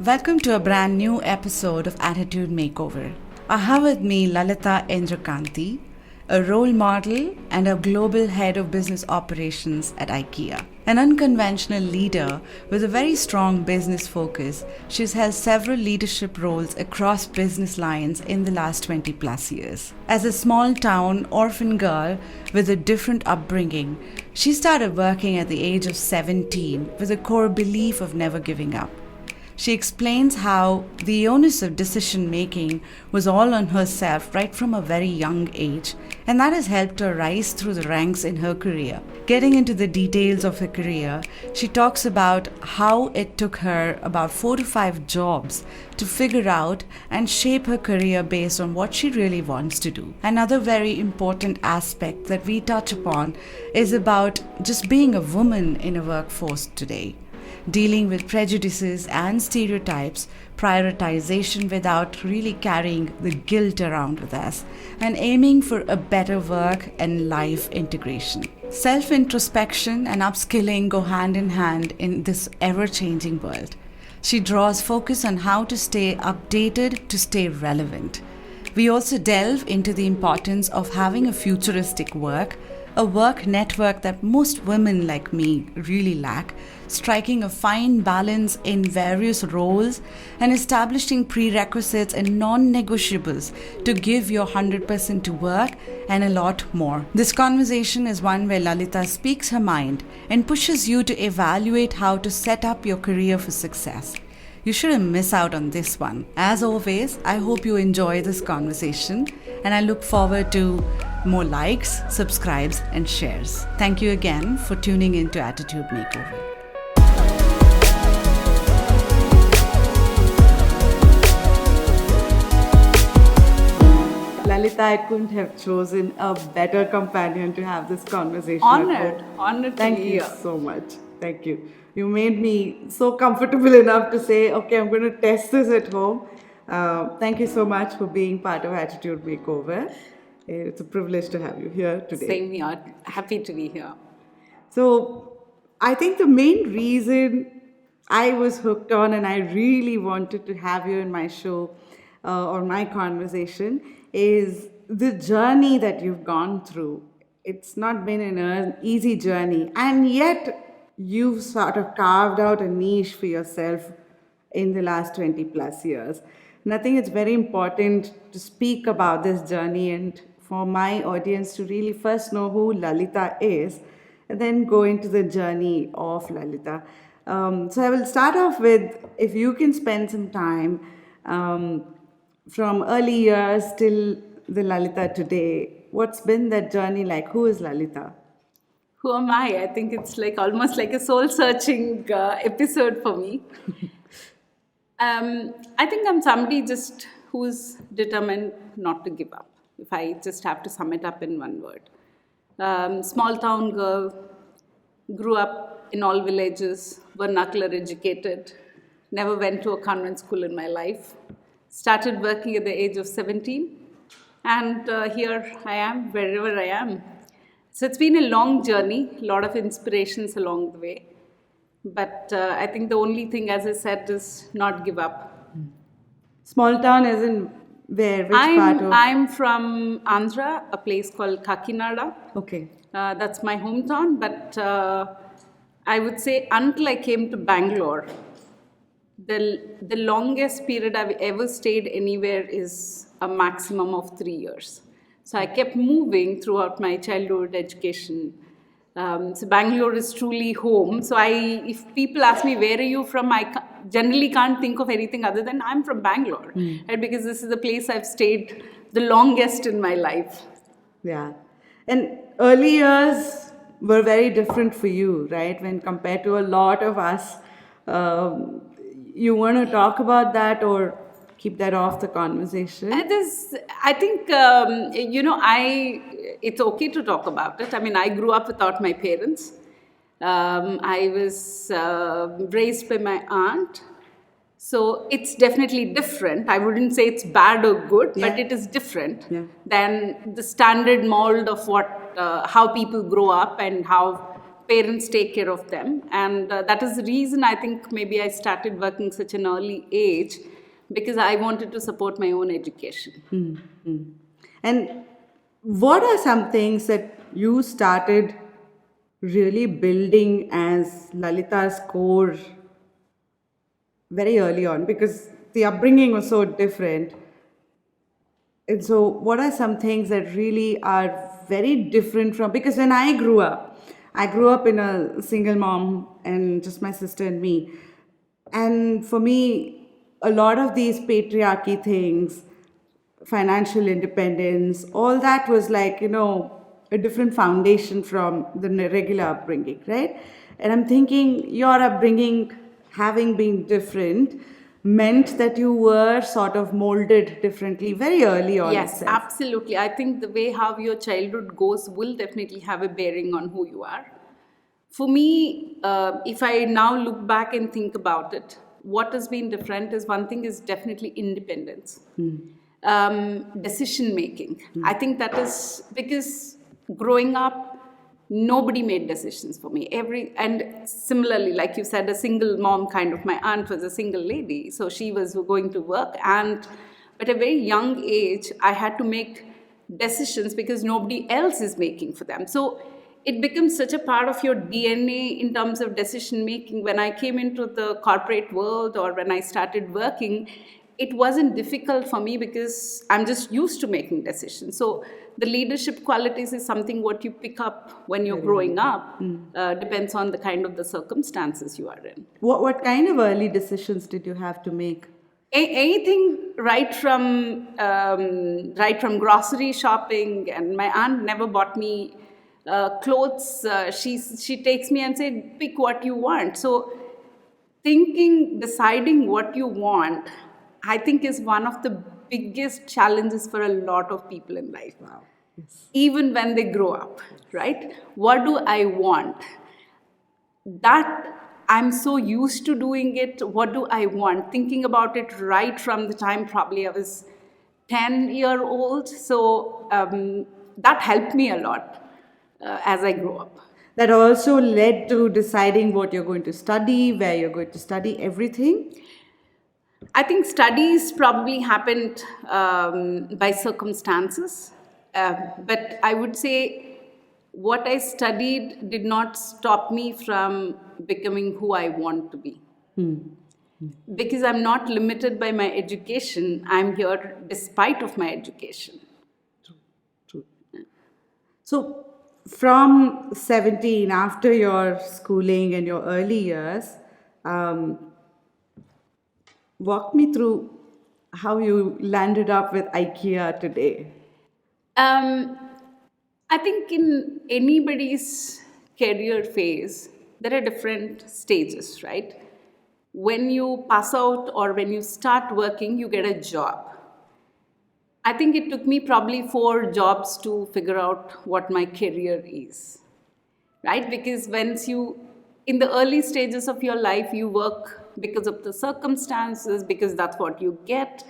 Welcome to a brand new episode of Attitude Makeover. I have with me Lalitha Indrakanti, a role model and a global head of business operations at Ikea. An unconventional leader with a very strong business focus, she's held several leadership roles across business lines in the last 20 plus years. As a small town orphan girl with a different upbringing, she started working at the age of 17 with a core belief of never giving up. She explains how the onus of decision making was all on herself right from a very young age, and that has helped her rise through the ranks in her career. Getting into the details of her career, she talks about how it took her about 4 to 5 jobs to figure out and shape her career based on what she really wants to do. Another very important aspect that we touch upon is about just being a woman in a workforce today. Dealing with prejudices and stereotypes, prioritization without really carrying the guilt around with us, and aiming for a better work and life integration. Self-introspection and upskilling go hand in hand in this ever-changing world. She draws focus on how to stay updated to stay relevant. We also delve into the importance of having a futuristic work, a work network that most women like me really lack, striking a fine balance in various roles and establishing prerequisites and non-negotiables to give your 100% to work and a lot more. This conversation is one where Lalitha speaks her mind and pushes you to evaluate how to set up your career for success. You shouldn't miss out on this one. As always, I hope you enjoy this conversation and I look forward to more likes, subscribes, and shares. Thank you again for tuning in to Attitude Makeover. Lalitha, I couldn't have chosen a better companion to have this conversation. Honored Thank to be you here. so much. Thank you. You made me so comfortable enough to say, okay, I'm going to test this at home. Thank you so much for being part of Attitude Makeover. It's a privilege to have you here today. Same here. Happy to be here. So, I think the main reason I was hooked on and I really wanted to have you in my show or my conversation is the journey that you've gone through. It's not been an easy journey, and yet you've sort of carved out a niche for yourself in the last 20 plus years. And I think it's very important to speak about this journey and for my audience to really first know who Lalitha is and then go into the journey of Lalitha. So I will start off with, if you can spend some time from early years till the Lalitha today, what's been that journey like? Who is Lalitha? Who am I? I think it's like almost like a soul-searching episode for me. I think I'm somebody just who's determined not to give up. If I just have to sum it up in one word. Small town girl, grew up in all villages, vernacular educated, never went to a convent school in my life. Started working at the age of 17, and here I am, wherever I am. So it's been a long journey, a lot of inspirations along the way. But I think the only thing, as I said, is not give up. Small town as in where? Which part of? I'm from Andhra, a place called Kakinada. Okay. That's my hometown, but I would say until I came to Bangalore, the longest period I've ever stayed anywhere is a maximum of 3 years. So I kept moving throughout my childhood education. So Bangalore is truly home. So if people ask me, where are you from? I generally can't think of anything other than I'm from Bangalore. Right? Because this is the place I've stayed the longest in my life. Yeah. And early years were very different for you, right? When compared to a lot of us. You want to talk about that or keep that off the conversation? I think, it's okay to talk about it. I mean, I grew up without my parents. I was raised by my aunt. So it's definitely different. I wouldn't say it's bad or good, but it is different than the standard mold of how people grow up and how parents take care of them. And that is the reason I think maybe I started working such an early age, because I wanted to support my own education. And what are some things that you started really building as Lalitha's core very early on? Because the upbringing was so different. And so, what are some things that really are very different from? Because when I grew up in a single mom and just my sister and me. And for me, a lot of these patriarchy things, financial independence, all that was like, a different foundation from the regular upbringing, right? And I'm thinking your upbringing, having been different, meant that you were sort of molded differently very early on. Yes, itself. absolutely. I think the way how your childhood goes will definitely have a bearing on who you are. For me, if I now look back and think about it, what has been different is, one thing is definitely independence, decision making. I think that is because growing up, nobody made decisions for me. And similarly, like you said, a single mom kind of. My aunt was a single lady, so she was going to work, and at a very young age, I had to make decisions because nobody else is making for them. So it becomes such a part of your DNA in terms of decision making. When I came into the corporate world, or when I started working, it wasn't difficult for me because I'm just used to making decisions. So the leadership qualities is something what you pick up when you're growing up. Depends on the kind of the circumstances you are in. What kind of early decisions did you have to make? Anything, right from grocery shopping. And my aunt never bought me clothes. She takes me and said, pick what you want. So deciding what you want, I think, is one of the biggest challenges for a lot of people in life. Wow. Yes. Even when they grow up, right? What do I want? That I'm so used to doing it. What do I want? Thinking about it right from the time probably I was 10-year-old. So that helped me a lot as I grew up. That also led to deciding what you're going to study, where you're going to study, everything? I think studies probably happened by circumstances. But I would say what I studied did not stop me from becoming who I want to be. Because I'm not limited by my education. I'm here despite of my education. True. So, from 17, after your schooling and your early years, walk me through how you landed up with Ikea today. I think in anybody's career phase, there are different stages, right? When you pass out or when you start working, you get a job. I think it took me probably 4 jobs to figure out what my career is, right? Because in the early stages of your life, you work because of the circumstances, because that's what you get.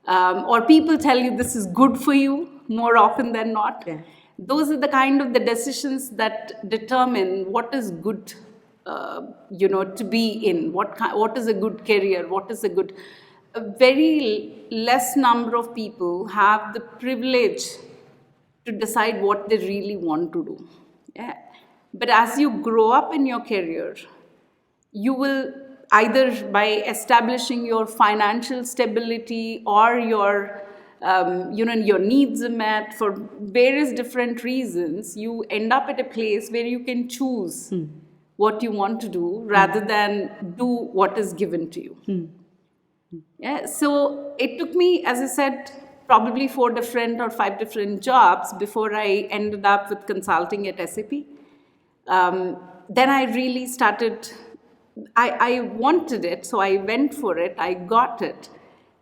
Or people tell you this is good for you more often than not. Yeah. Those are the kind of the decisions that determine what is good, to be in. What is a good career? What is a good? A very less number of people have the privilege to decide what they really want to do. Yeah. But as you grow up in your career, you will either by establishing your financial stability or your needs are met for various different reasons, you end up at a place where you can choose what you want to do rather than do what is given to you. Yeah, so it took me, as I said, probably 4 different or 5 different jobs before I ended up with consulting at SAP. Then I really started, I wanted it, so I went for it, I got it,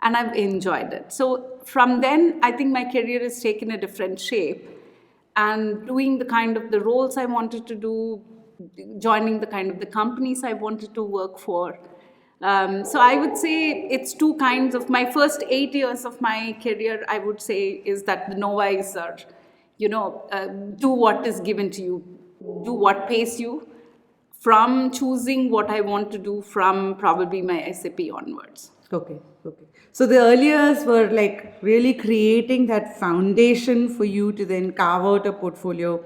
and I've enjoyed it. So from then, I think my career has taken a different shape, and doing the kind of the roles I wanted to do, joining the kind of the companies I wanted to work for. So I would say it's 2 kinds of, my first 8 years of my career, I would say, is that the novice are, do what is given to you, do what pays you, from choosing what I want to do from probably my SAP onwards. Okay. So the early years were like really creating that foundation for you to then carve out a portfolio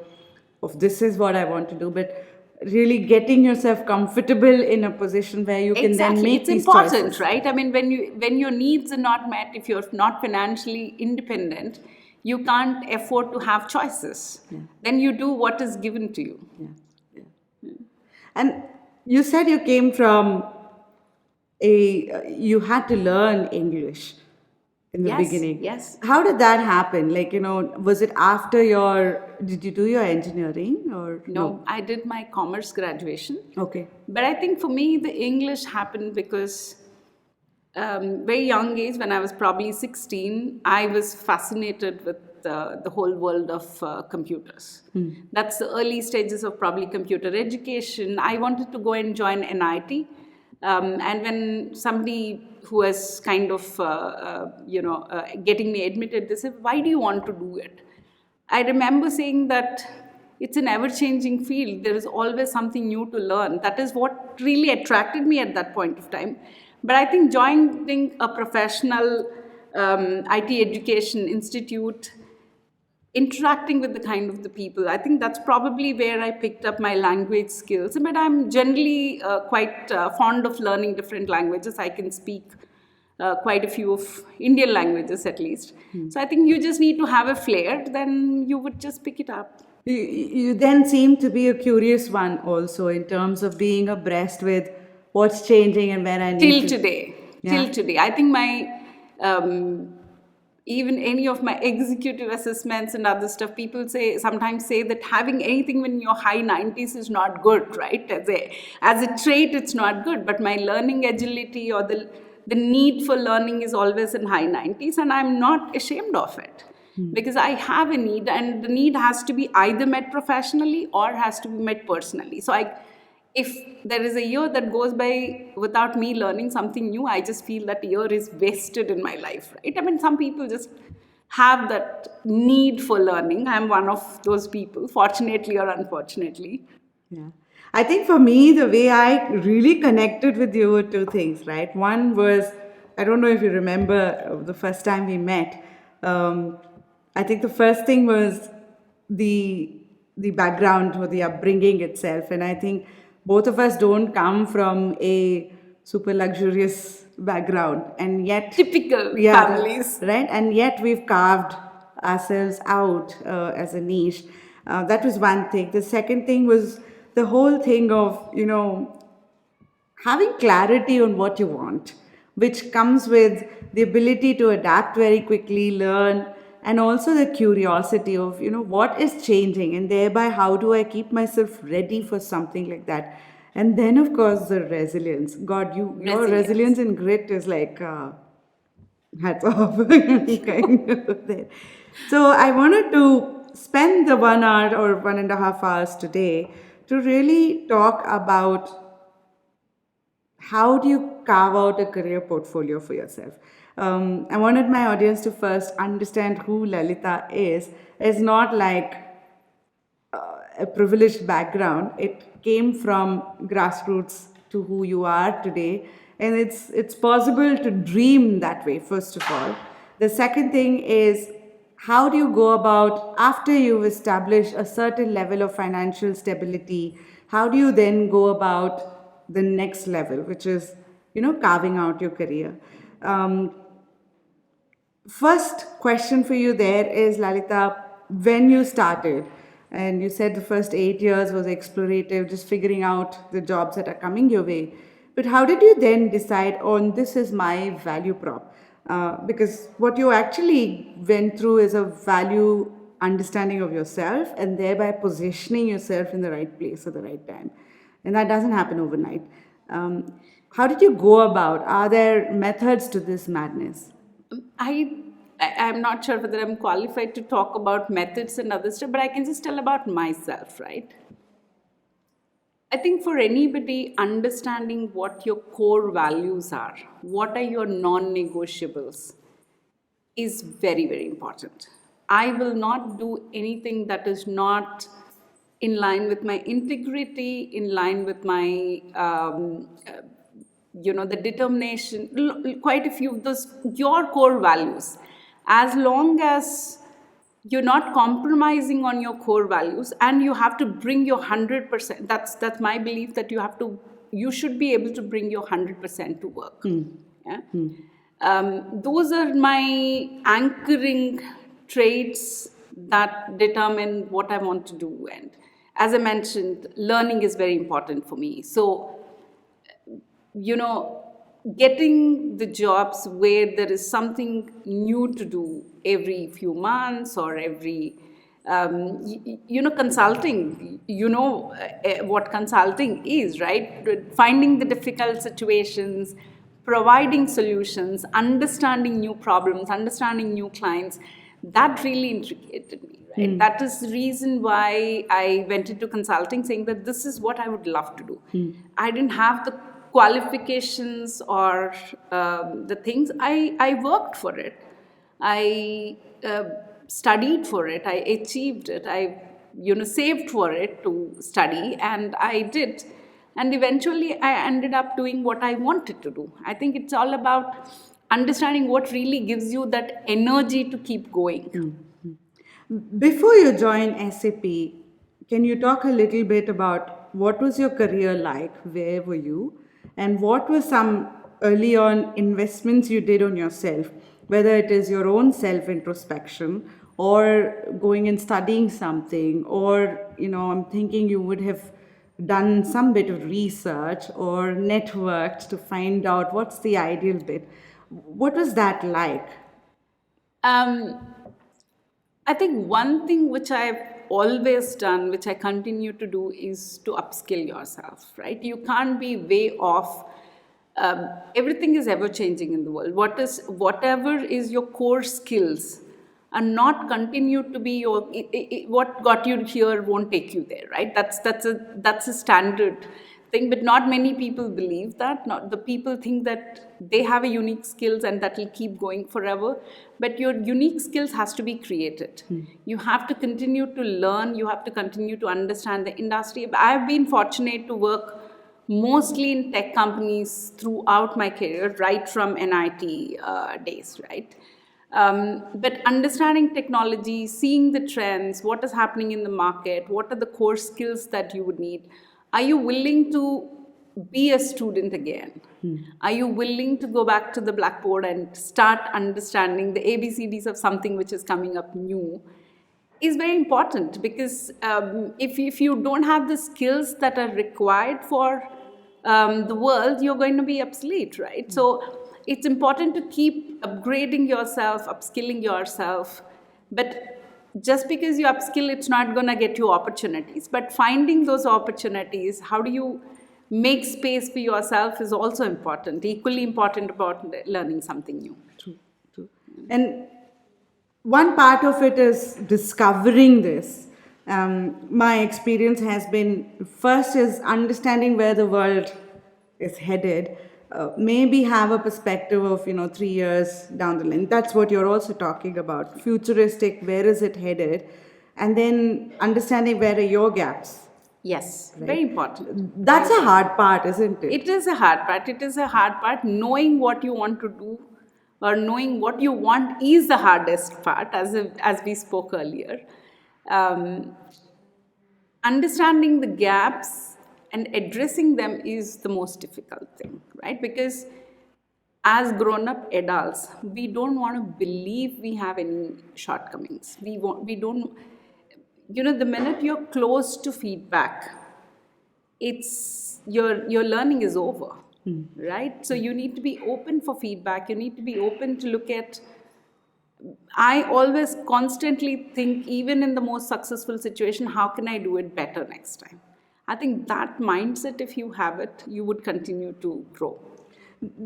of this is what I want to do, but really getting yourself comfortable in a position where you can then make It's these important, choices. right? I mean, when your needs are not met, if you're not financially independent, you can't afford to have choices. Then you do what is given to you. And you said you came from you had to learn English in the beginning. Yes. How did that happen? Like, was it after did you do your engineering or No, I did my commerce graduation. Okay. But I think for me, the English happened because very young age, when I was probably 16, I was fascinated with the whole world of computers. That's the early stages of probably computer education. I wanted to go and join NIT. And when somebody who was kind of, getting me admitted, they said, why do you want to do it? I remember saying that it's an ever-changing field. There is always something new to learn. That is what really attracted me at that point of time. But I think joining a professional IT education institute, interacting with the kind of the people, I think that's probably where I picked up my language skills. But I'm generally quite fond of learning different languages. I can speak quite a few of Indian languages at least. So I think you just need to have a flair, then you would just pick it up. You then seem to be a curious one also in terms of being abreast with what's changing and where I need Till today. Yeah. Till today. I think my even any of my executive assessments and other stuff, people sometimes say that having anything when you're high 90s is not good, right? As a trait, it's not good. But my learning agility or the need for learning is always in high 90s, and I'm not ashamed of it. Because I have a need, and the need has to be either met professionally or has to be met personally. So if there is a year that goes by without me learning something new, I just feel that year is wasted in my life, right? I mean, some people just have that need for learning. I'm one of those people, fortunately or unfortunately. Yeah. I think for me, the way I really connected with you were two things, right? One was, I don't know if you remember the first time we met. I think the first thing was the background or the upbringing itself. And I think both of us don't come from a super luxurious background. And yet... Typical families. Right? And yet we've carved ourselves out as a niche. That was one thing. The second thing was the whole thing of, having clarity on what you want, which comes with the ability to adapt very quickly, learn, and also the curiosity of, what is changing, and thereby how do I keep myself ready for something like that. And then, of course, the resilience. God, your resilience and grit is like, hats off. Kind of there. So I wanted to spend the 1 hour or 1.5 hours today to really talk about how do you carve out a career portfolio for yourself. I wanted my audience to first understand who Lalitha is. It's not like a privileged background. It came from grassroots to who you are today. And it's possible to dream that way, first of all. The second thing is, how do you go about, after you've established a certain level of financial stability, how do you then go about the next level, which is, carving out your career? First question for you there is, Lalitha, when you started, and you said the first 8 years was explorative, just figuring out the jobs that are coming your way. But how did you then decide on this is my value prop? Because what you actually went through is a value understanding of yourself and thereby positioning yourself in the right place at the right time. And that doesn't happen overnight. How did you go about? Are there methods to this madness? I'm not sure whether I'm qualified to talk about methods and other stuff, but I can just tell about myself, right? I think for anybody, understanding what your core values are, what are your non-negotiables, is very, very important. I will not do anything that is not in line with my integrity, in line with my, the determination, quite a few of those, your core values. As long as you're not compromising on your core values, and you have to bring your 100%, that's my belief, that you should be able to bring your 100% to work. Yeah? Those are my anchoring traits that determine what I want to do. And as I mentioned, learning is very important for me. So, getting the jobs where there is something new to do every few months or every, consulting, what consulting is, right? Finding the difficult situations, providing solutions, understanding new problems, understanding new clients, that really intrigued me, right? That is the reason why I went into consulting, saying that this is what I would love to do. I didn't have the qualifications or the things. I worked for it. I studied for it. I achieved it. I saved for it to study, and I did. And eventually I ended up doing what I wanted to do. I think it's all about understanding what really gives you that energy to keep going. Before you joined SAP, can you talk a little bit about what was your career like? Where were you? And what were some early on investments you did on yourself, whether it is your own self-introspection or going and studying something, or, I'm thinking you would have done some bit of research or networked to find out what's the ideal bit. What was that like? I think one thing which I've always done, which I continue to do, is to upskill yourself, right? You can't be way off. Everything is ever changing in the world. Whatever is your core skills, and not continue to be what got you here won't take you there, right? That's a standard thing, but not many people believe that. Not the people think that they have a unique skills and that will keep going forever. But your unique skills has to be created. You have to continue to learn. You have to continue to understand the industry. I've been fortunate to work mostly in tech companies throughout my career, right from NIT days, right? But understanding technology, seeing the trends, what is happening in the market, what are the core skills that you would need? Are you willing to be a student again? Are you willing to go back to the blackboard and start understanding the ABCDs of something which is coming up new? Is very important, because if you don't have the skills that are required for the world, you're going to be obsolete, right? So it's important to keep upgrading yourself, upskilling yourself. But just because you upskill, it's not going to get you opportunities. But finding those opportunities, how do you make space for yourself, is also important, equally important about learning something new. True. And one part of it is discovering this. My experience has been, first is understanding where the world is headed. Maybe have a perspective of 3 years down the line. That's what you're also talking about. Futuristic, where is it headed? And then understanding where are your gaps. Yes, right? Very important. That's a hard part, isn't it? It is a hard part. It is a hard part. Knowing what you want to do, or knowing what you want, is the hardest part, as we spoke earlier. Understanding the gaps and addressing them is the most difficult thing, right? Because as grown-up adults, we don't want to believe we have any shortcomings. We don't. The minute you're close to feedback, it's your learning is over, right? So you need to be open for feedback. You need to be open to look at. I always constantly think, even in the most successful situation, how can I do it better next time? I think that mindset, if you have it, you would continue to grow.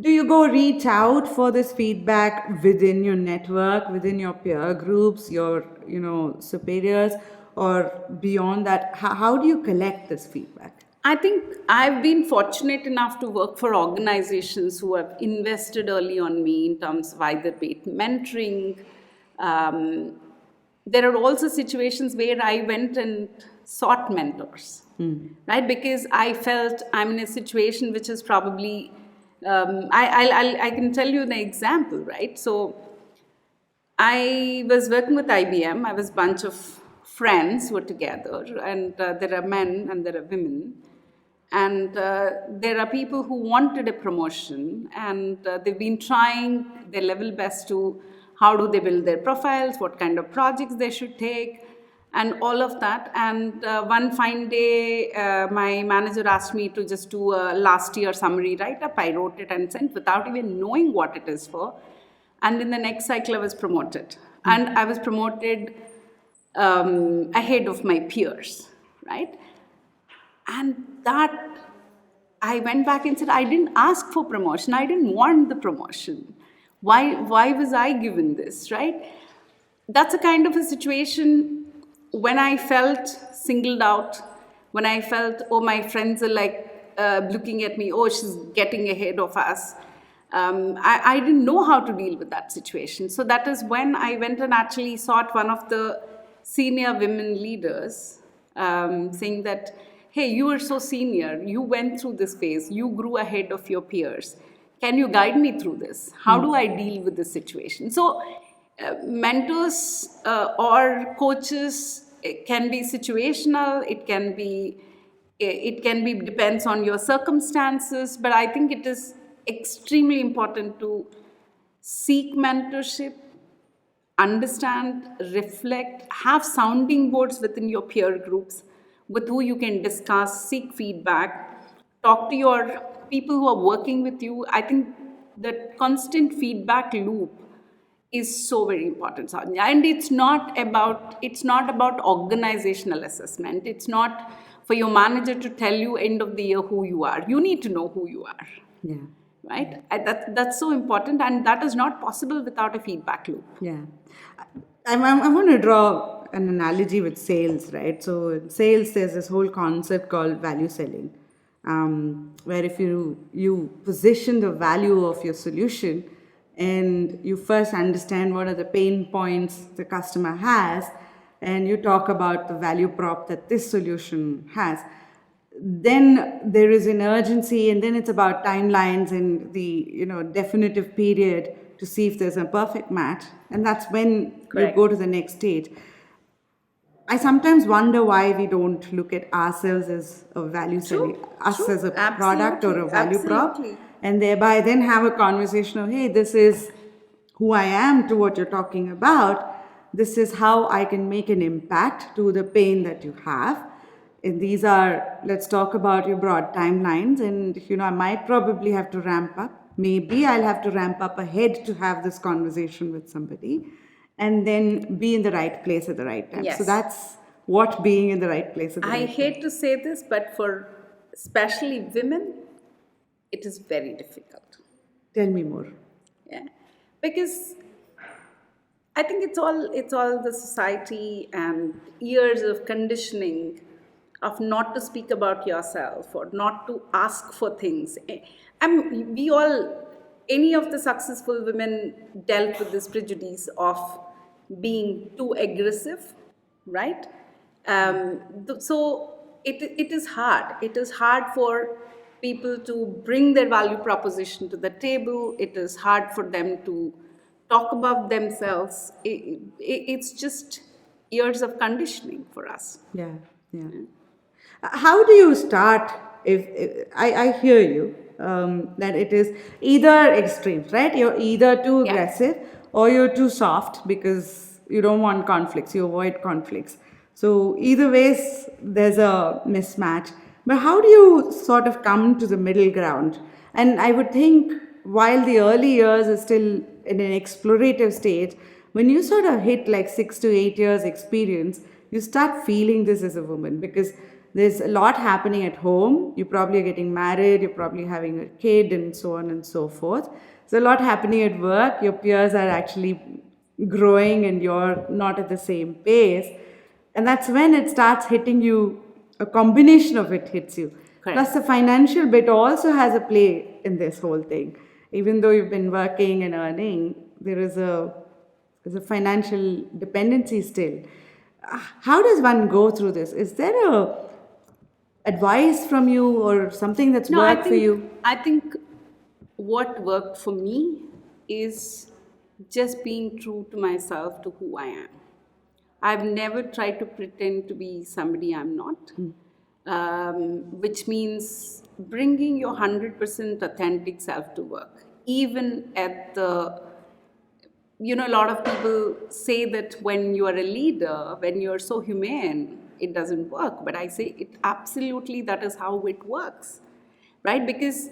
Do you go reach out for this feedback within your network, within your peer groups, your superiors, or beyond that? How do you collect this feedback? I think I've been fortunate enough to work for organizations who have invested early on me in terms of either be it mentoring. There are also situations where I went and sought mentors, right? Because I felt I'm in a situation which is probably, I can tell you an example, right? So I was working with IBM. I was a bunch of friends were together, and there are men and there are women. And there are people who wanted a promotion, and they've been trying their level best to how do they build their profiles, what kind of projects they should take, and all of that. And one fine day, my manager asked me to just do a last year summary write-up. I wrote it and sent without even knowing what it is for. And in the next cycle, I was promoted. And I was promoted ahead of my peers, right? And that, I went back and said, I didn't ask for promotion. I didn't want the promotion. Why was I given this, right? That's a kind of a situation when I felt singled out, when I felt, oh, my friends are like looking at me, oh, she's getting ahead of us. I didn't know how to deal with that situation. So that is when I went and actually sought one of the senior women leaders, saying that, hey, you are so senior, you went through this phase, you grew ahead of your peers. Can you guide me through this? How do I deal with this situation? So mentors or coaches, it can be situational, it can be depends on your circumstances, but I think it is extremely important to seek mentorship, understand, reflect, have sounding boards within your peer groups with who you can discuss, seek feedback, talk to your people who are working with you. I think that constant feedback loop is so very important, Sanya. And it's not about organizational assessment. It's not for your manager to tell you end of the year who you are. You need to know who you are. Yeah. Right? That's so important, and that is not possible without a feedback loop. Yeah. I want to draw an analogy with sales, right? So in sales, there's this whole concept called value selling, where if you position the value of your solution and you first understand what are the pain points the customer has, and you talk about the value prop that this solution has, then there is an urgency, and then it's about timelines and the definitive period to see if there's a perfect match, and that's when Correct. you go to the next stage. I sometimes wonder why we don't look at ourselves as a value selling, us as a product or a value prop, Absolutely. and thereby then have a conversation of, hey, this is who I am to what you're talking about. This is how I can make an impact to the pain that you have. And these are, let's talk about your broad timelines. And, I might probably have to ramp up. Maybe I'll have to ramp up ahead to have this conversation with somebody and then be in the right place at the right time. Yes. So that's what being in the right place at the I right hate to say this, but for especially women, it is very difficult. time. Tell me more. Yeah, because I think it's all the society and years of conditioning of not to speak about yourself or not to ask for things. And any of the successful women dealt with this prejudice of being too aggressive, right? So it is hard. It is hard for people to bring their value proposition to the table. It is hard for them to talk about themselves. It's just years of conditioning for us. Yeah. How do you start? If I hear you, that it is either extremes, right? You're either too Yeah. aggressive or you're too soft because you don't want conflicts, you avoid conflicts. So either ways, there's a mismatch. But how do you sort of come to the middle ground? And I would think while the early years is still in an explorative stage, when you sort of hit like 6 to 8 years experience, you start feeling this as a woman because there's a lot happening at home. You probably are getting married, you're probably having a kid, and so on and so forth. There's a lot happening at work. Your peers are actually growing and you're not at the same pace. And that's when it starts hitting you, a combination of it hits you. Correct. Plus, the financial bit also has a play in this whole thing. Even though you've been working and earning, there's a financial dependency still. How does one go through this? Is there a advice from you or something that's No, I worked for think you? I think what worked for me is just being true to myself, to who I am. I've never tried to pretend to be somebody I'm not, which means bringing your 100% authentic self to work, even at the a lot of people say that when you are a leader, when you're so humane, it doesn't work. But I say it absolutely, that is how it works, right? Because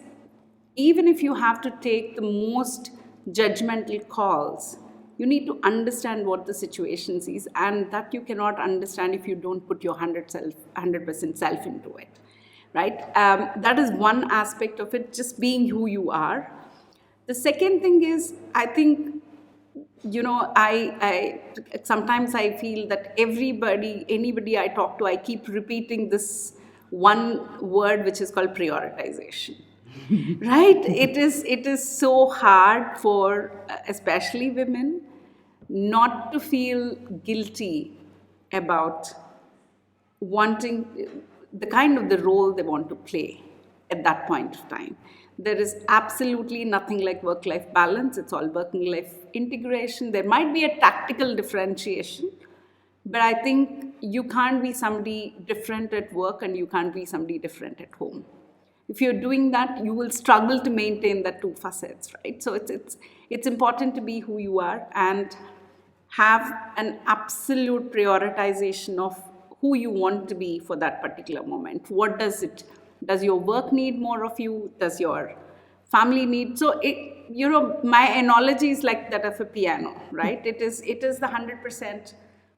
even if you have to take the most judgmental calls, you need to understand what the situation is, and that you cannot understand if you don't put your 100% self into it, right? That is one aspect of it, just being who you are. The second thing is, I think, I sometimes I feel that anybody I talk to, I keep repeating this one word, which is called prioritization. Right? It is so hard for especially women not to feel guilty about wanting the kind of the role they want to play at that point of time. There is absolutely nothing like work-life balance. It's all working-life integration. There might be a tactical differentiation, but I think you can't be somebody different at work and you can't be somebody different at home. If you're doing that, you will struggle to maintain that two facets, right? So it's important to be who you are and have an absolute prioritization of who you want to be for that particular moment. What does your work need more of you? Does your family need? So my analogy is like that of a piano, right? It is the 100%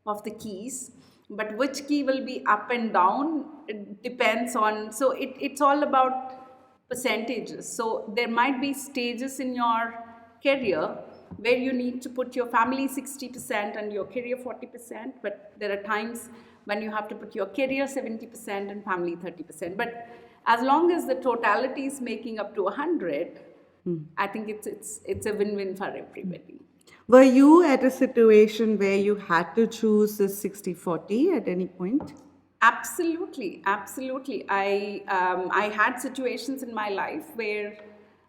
of the keys, but which key will be up and down, it depends on, so it's all about percentages. So there might be stages in your career where you need to put your family 60% and your career 40%, but there are times when you have to put your career 70% and family 30%. But as long as the totality is making up to 100, I think it's a win-win for everybody. Were you at a situation where you had to choose the 60/40 at any point? Absolutely, absolutely. I had situations in my life where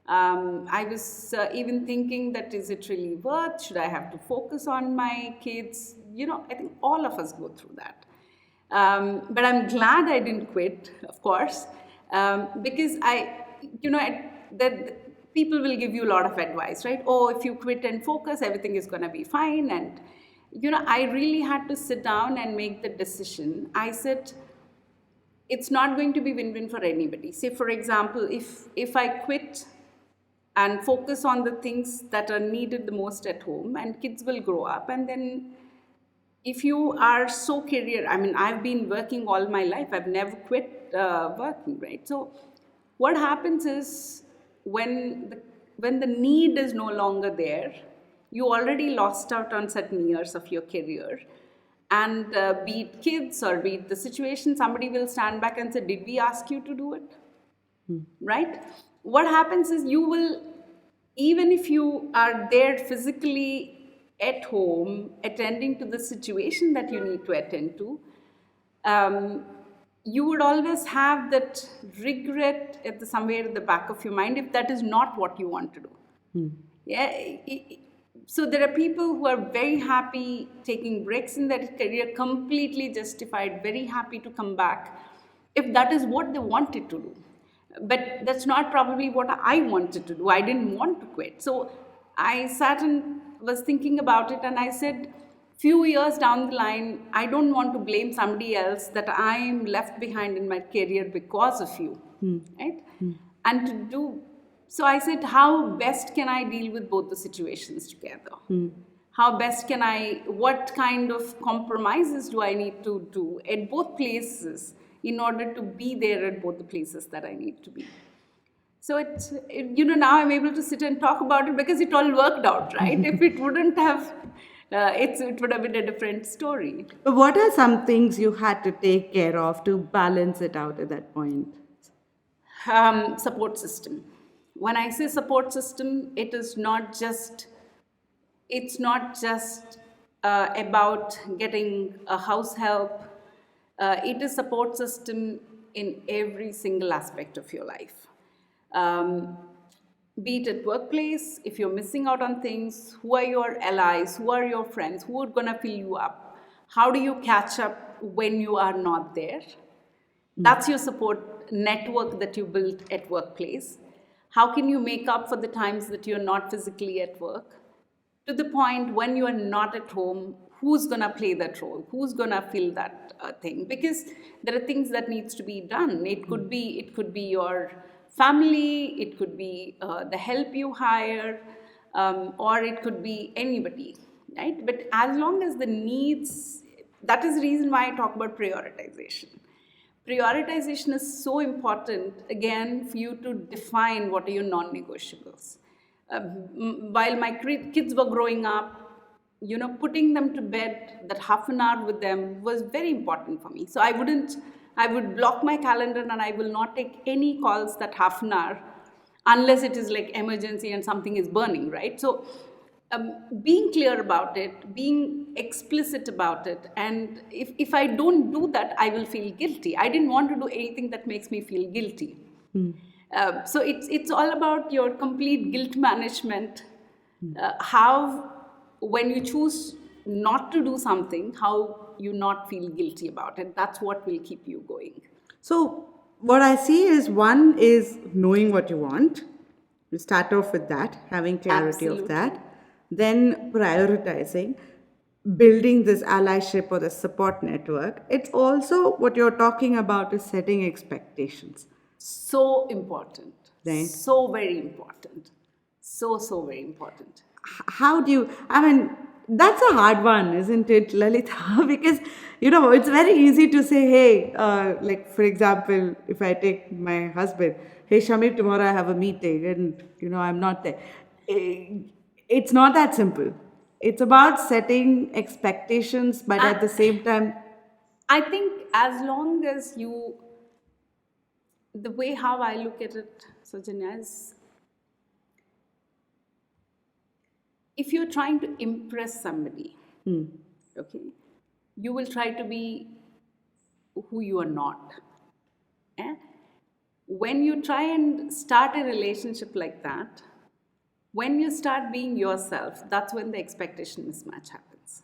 I was even thinking that, is it really worth? Should I have to focus on my kids? I think all of us go through that. But I'm glad I didn't quit, of course, because that people will give you a lot of advice, right? Oh, if you quit and focus, everything is going to be fine. And I really had to sit down and make the decision. I said, it's not going to be win-win for anybody. Say, for example, if I quit and focus on the things that are needed the most at home, and kids will grow up, and then if you are so I've been working all my life, I've never quit working, right? So what happens is, when the need is no longer there, you already lost out on certain years of your career, and be it kids or be it the situation, somebody will stand back and say, did we ask you to do it? Right? What happens is, you will, even if you are there physically at home attending to the situation that you need to attend to, you would always have that regret somewhere at the back of your mind if that is not what you want to do. Yeah. So there are people who are very happy taking breaks in their career, completely justified, very happy to come back if that is what they wanted to do. But that's not probably what I wanted to do. I didn't want to quit. So I sat and was thinking about it, and I said, few years down the line, I don't want to blame somebody else that I am left behind in my career because of you, right? And so I said, how best can I deal with both the situations together? What kind of compromises do I need to do at both places in order to be there at both the places that I need to be? So now I'm able to sit and talk about it because it all worked out, right? If it wouldn't have, it would have been a different story. But what are some things you had to take care of to balance it out at that point? Support system. When I say support system, it's not just about getting a house help. It is support system in every single aspect of your life. Um, be it at workplace, if you're missing out on things, who are your allies, who are your friends, who are gonna fill you up? How do you catch up when you are not there? That's your support network that you built at workplace. How can you make up for the times that you're not physically at work? To the point when you are not at home, who's going to play that role? Who's going to fill that thing? Because there are things that needs to be done. It could be your family, it could be the help you hire, or it could be anybody, right? But as long as the needs, that is the reason why I talk about prioritization. Prioritization is so important, again, for you to define what are your non-negotiables. While my kids were growing up, putting them to bed, that half an hour with them was very important for me. So I would block my calendar and I will not take any calls that half an hour unless it is like emergency and something is burning, right? So being clear about it, being explicit about it, and if I don't do that, I will feel guilty. I didn't want to do anything that makes me feel guilty. So it's all about your complete guilt management. How, when you choose not to do something, how you not feel guilty about it. That's what will keep you going. So, what I see is one is knowing what you want. You start off with that, having clarity of Absolutely. that. Then prioritizing, building this allyship or the support network. It's also what you're talking about is setting expectations. So important. Right. So very important. So very important. How do you, I mean, that's a hard one, isn't it, Lalitha? Because, it's very easy to say, hey, like, for example, if I take my husband, hey, Shamir, tomorrow I have a meeting and, I'm not there. It's not that simple. It's about setting expectations, but at the same time, I think as long as the way how I look at it, Sajanya, is if you're trying to impress somebody, okay, you will try to be who you are not. Eh? When you try and start a relationship like that, when you start being yourself, that's when the expectation mismatch happens.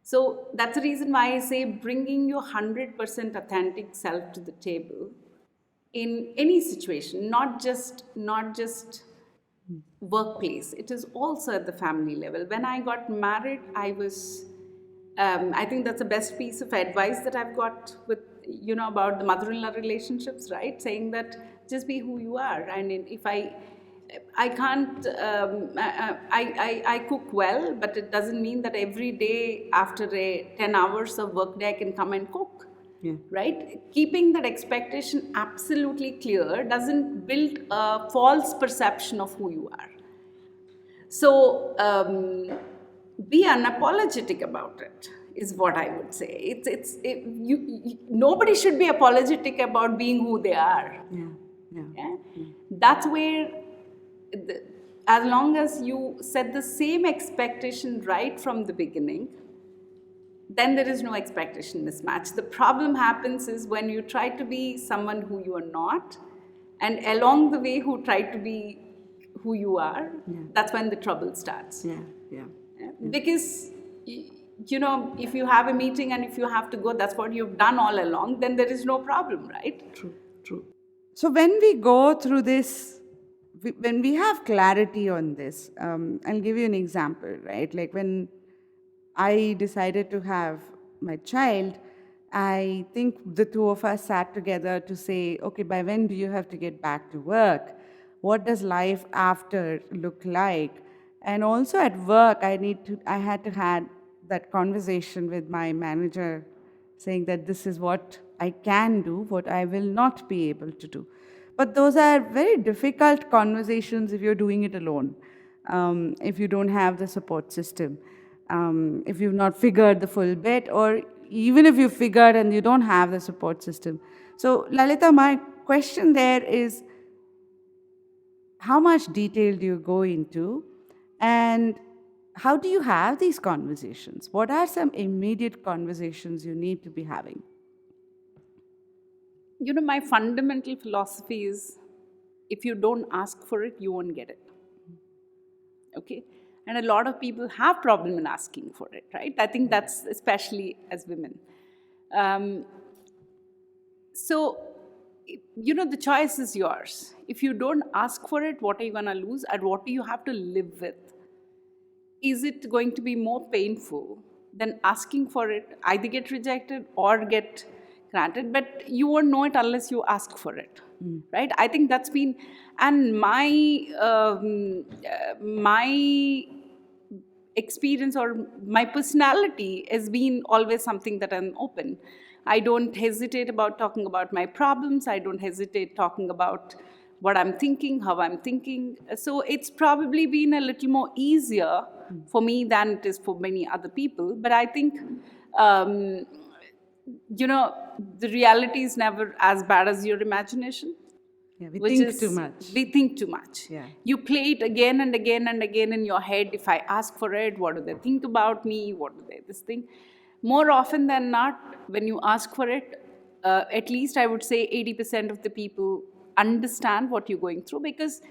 So that's the reason why I say bringing your 100% authentic self to the table in any situation, not just workplace. It is also at the family level. When I got married, I think that's the best piece of advice that I've got with, about the mother-in-law relationships, right? Saying that just be who you are. And if I can't, I cook well, but it doesn't mean that every day after 10 hours of work day, I can come and cook. yeah. Right? Keeping that expectation absolutely clear doesn't build a false perception of who you are. So be unapologetic about it is what I would say. Nobody should be apologetic about being who they are. Yeah? That's where, as long as you set the same expectation right from the beginning, then there is no expectation mismatch. The problem happens is when you try to be someone who you are not, and along the way who try to be who you are, that's when the trouble starts. Yeah. Because, if you have a meeting and if you have to go, that's what you've done all along, then there is no problem, right? True. So when we go through this, when we have clarity on this, I'll give you an example, right? Like when I decided to have my child, I think the two of us sat together to say, okay, by when do you have to get back to work? What does life after look like? And also at work, I had to have that conversation with my manager saying that this is what I can do, what I will not be able to do. But those are very difficult conversations if you're doing it alone, if you don't have the support system. If you've not figured the full bit, or even if you've figured and you don't have the support system. So, Lalitha, my question there is, how much detail do you go into, and how do you have these conversations? What are some immediate conversations you need to be having? My fundamental philosophy is if you don't ask for it, you won't get it. Okay? And a lot of people have problem in asking for it, right? I think that's especially as women. So, the choice is yours. If you don't ask for it, what are you going to lose and what do you have to live with? Is it going to be more painful than asking for it, either get rejected or get granted? But you won't know it unless you ask for it, right? I think that's been, and my experience or my personality has been always something that I'm open. I don't hesitate about talking about my problems. I don't hesitate talking about what I'm thinking, how I'm thinking. So it's probably been a little more easier for me than it is for many other people. But I think, the reality is never as bad as your imagination. Yeah, we think too much. We think too much. Yeah. You play it again and again and again in your head. If I ask for it, what do they think about me? What do they, this thing? More often than not, when you ask for it, at least I would say 80% of the people understand what you're going through, because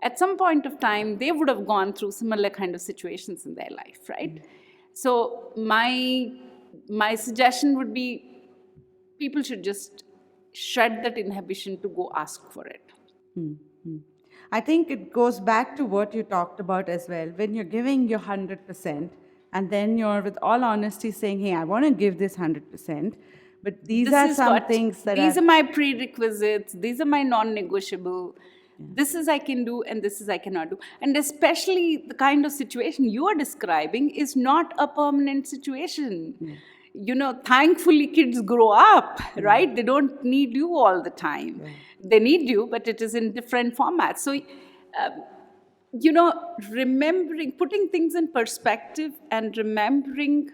at some point of time, they would have gone through similar kind of situations in their life, right? So my suggestion would be people should just shred that inhibition to go ask for it. I think it goes back to what you talked about as well. When you're giving your 100%, and then you're with all honesty saying, hey, I want to give this 100%, but these are some things that these are my prerequisites, these are my non-negotiable, this is I can do and this is I cannot do. And especially the kind of situation you are describing is not a permanent situation. Thankfully kids grow up, right? They don't need you all the time. They need you, but it is in different formats. So, remembering, putting things in perspective and remembering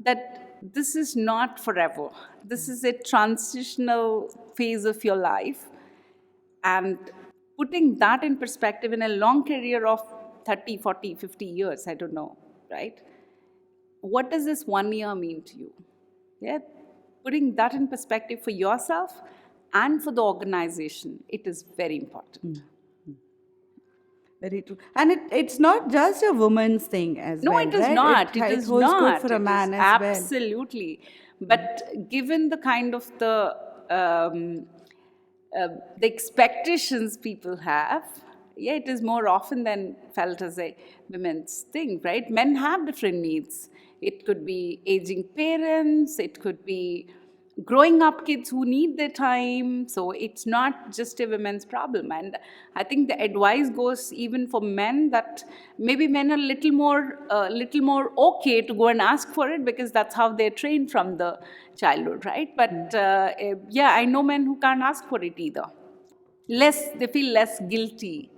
that this is not forever. This is a transitional phase of your life. And putting that in perspective in a long career of 30, 40, 50 years, I don't know, right? What does this 1 year mean to you? Yeah, putting that in perspective for yourself and for the organization, it is very important. Very true. And it's not just a woman's thing as well. No, it is right? not. It is holds not. good for a man as well. Absolutely. But given the kind of the expectations people have, it is more often than felt as a women's thing, right? Men have different needs. It could be aging parents, it could be growing up kids who need their time. So it's not just a women's problem. And I think the advice goes even for men, that maybe men are a little more okay to go and ask for it because that's how they're trained from the childhood, right? But I know men who can't ask for it either. They feel less guilty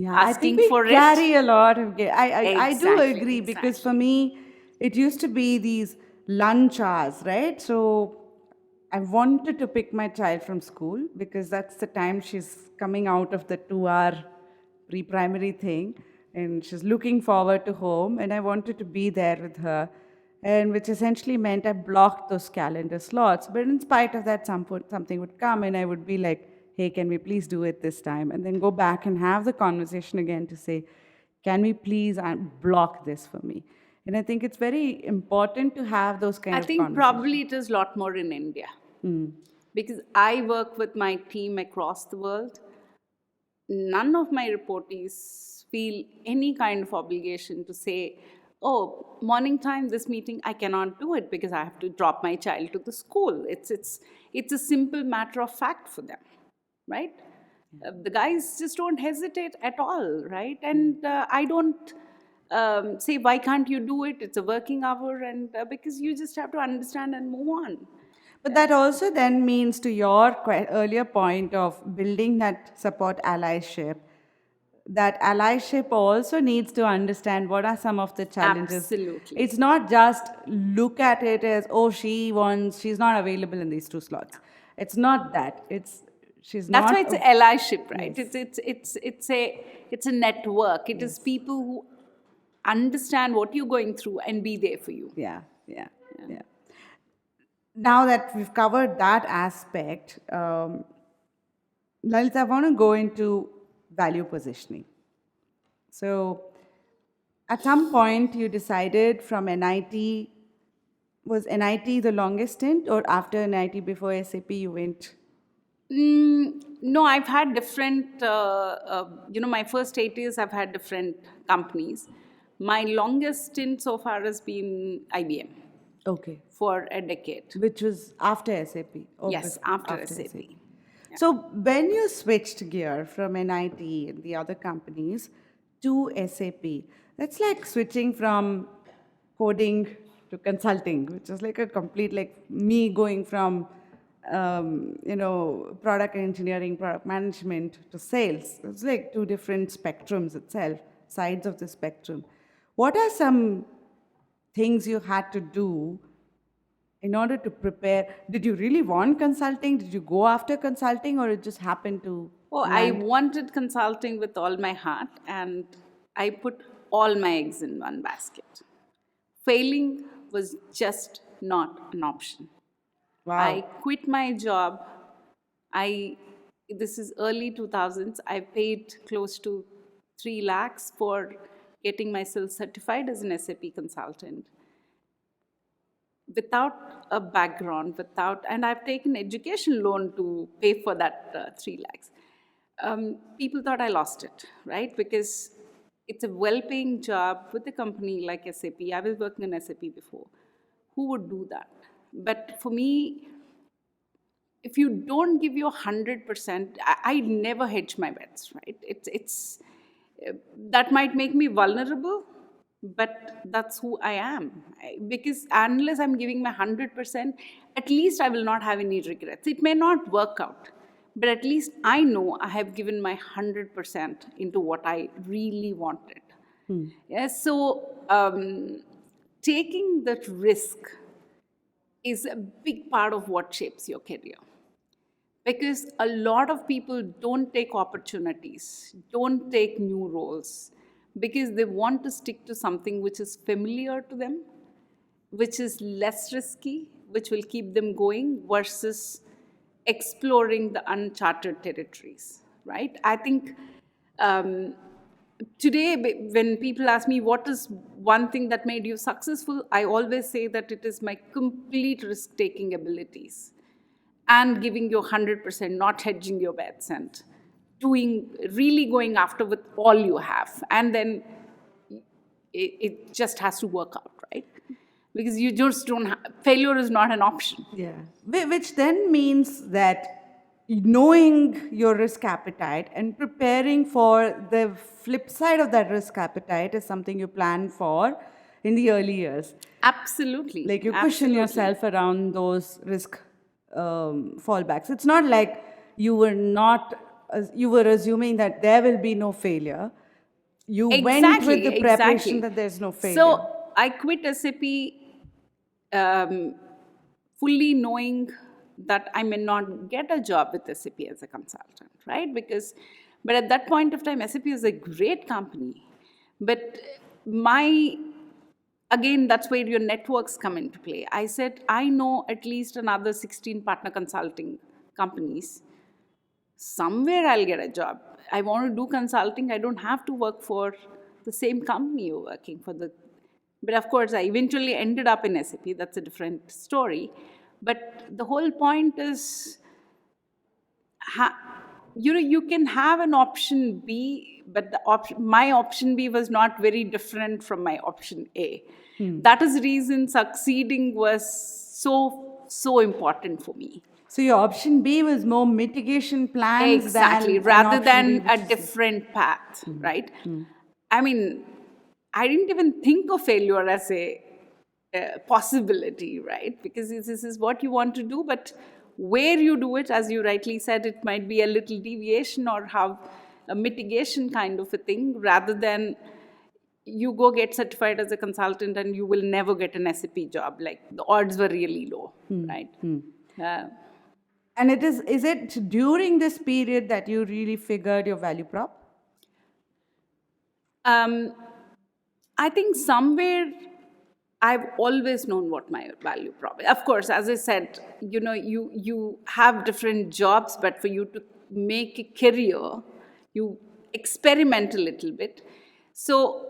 asking for it. I think we carry a lot of guilt. I do Exactly, agree, because for me, it used to be these lunch hours, right? So I wanted to pick my child from school because that's the time she's coming out of the 2-hour pre-primary thing, and she's looking forward to home, and I wanted to be there with her, and which essentially meant I blocked those calendar slots. But in spite of that, something would come and I would be like, hey, can we please do it this time? And then go back and have the conversation again to say, can we please block this for me? And I think it's very important to have those kind of conversations. I think probably it is a lot more in India. Because I work with my team across the world. None of my reportees feel any kind of obligation to say, oh, morning time, this meeting, I cannot do it because I have to drop my child to the school. It's a simple matter of fact for them, right? The guys just don't hesitate at all, right? And I don't say, why can't you do it? It's a working hour, and because you just have to understand and move on. But that also then means, to your earlier point of building that support allyship, that allyship also needs to understand what are some of the challenges. Absolutely. It's not just look at it as, oh, she's not available in these 2 slots. It's not that. She's That's not. why it's allyship, right? Yes. It's a network. It is people who understand what you're going through and be there for you. Yeah. Now that we've covered that aspect, Lalitha, I want to go into value positioning. So, at some point, you decided from NIT, was NIT the longest stint, or after NIT, before SAP, you went? No, I've had different, my first 8 years I've had different companies. My longest stint so far has been IBM Okay. for a decade. Which was after SAP? Or Yes, after SAP. So, when you switched gear from NIT and the other companies to SAP, that's like switching from coding to consulting, which is like a complete, like me going from, product engineering, product management to sales. It's like two different spectrums itself, sides of the spectrum. What are some things you had to do in order to prepare? Did you really want consulting? Did you go after consulting, or it just happened to I land? wanted consulting with all my heart, and I put all my eggs in one basket. Failing was just not an option. Wow. I quit my job. This is early 2000s. I paid close to 3 lakhs for getting myself certified as an SAP consultant. Without a background, and I've taken education loan to pay for that 3 lakhs. People thought I lost it, right? Because it's a well-paying job with a company like SAP. I was working in SAP before. Who would do that? But for me, if you don't give your 100%, I never hedge my bets, right? That might make me vulnerable, but that's who I am. Because unless I'm giving my 100%, at least I will not have any regrets. It may not work out, but at least I know I have given my 100% into what I really wanted. Yes, so taking that risk is a big part of what shapes your career. Because a lot of people don't take opportunities, don't take new roles, because they want to stick to something which is familiar to them, which is less risky, which will keep them going, versus exploring the uncharted territories, right? I think today, when people ask me what is one thing that made you successful, I always say that it is my complete risk-taking abilities and giving your 100%, not hedging your bets, and really going after with all you have. And then it just has to work out, right? Because you just don't failure is not an option. Yeah. Which then means that knowing your risk appetite and preparing for the flip side of that risk appetite is something you plan for in the early years. Absolutely. Like you cushion yourself around those risk fallbacks. It's not like you were assuming that there will be no failure. You went with the preparation that there's no failure. So I quit SAP fully knowing that I may not get a job with SAP as a consultant, right? But at that point of time, SAP is a great company. But again, that's where your networks come into play. I said, I know at least another 16 partner consulting companies. Somewhere I'll get a job. I want to do consulting. I don't have to work for the same company you're working for. But of course, I eventually ended up in SAP. That's a different story. But the whole point is, you can have an option B, but my option B was not very different from my option A. That is the reason succeeding was so important for me. So your option B was more mitigation plans exactly, rather than a different path, right? I mean, I didn't even think of failure as a possibility, right? Because this is what you want to do, but where you do it, as you rightly said, it might be a little deviation or have a mitigation kind of a thing, rather than you go get certified as a consultant and you will never get an SAP job. Like the odds were really low, right? And is it during this period that you really figured your value prop? I think somewhere I've always known what my value prop is. Of course, as I said, you have different jobs, but for you to make a career, you experiment a little bit. So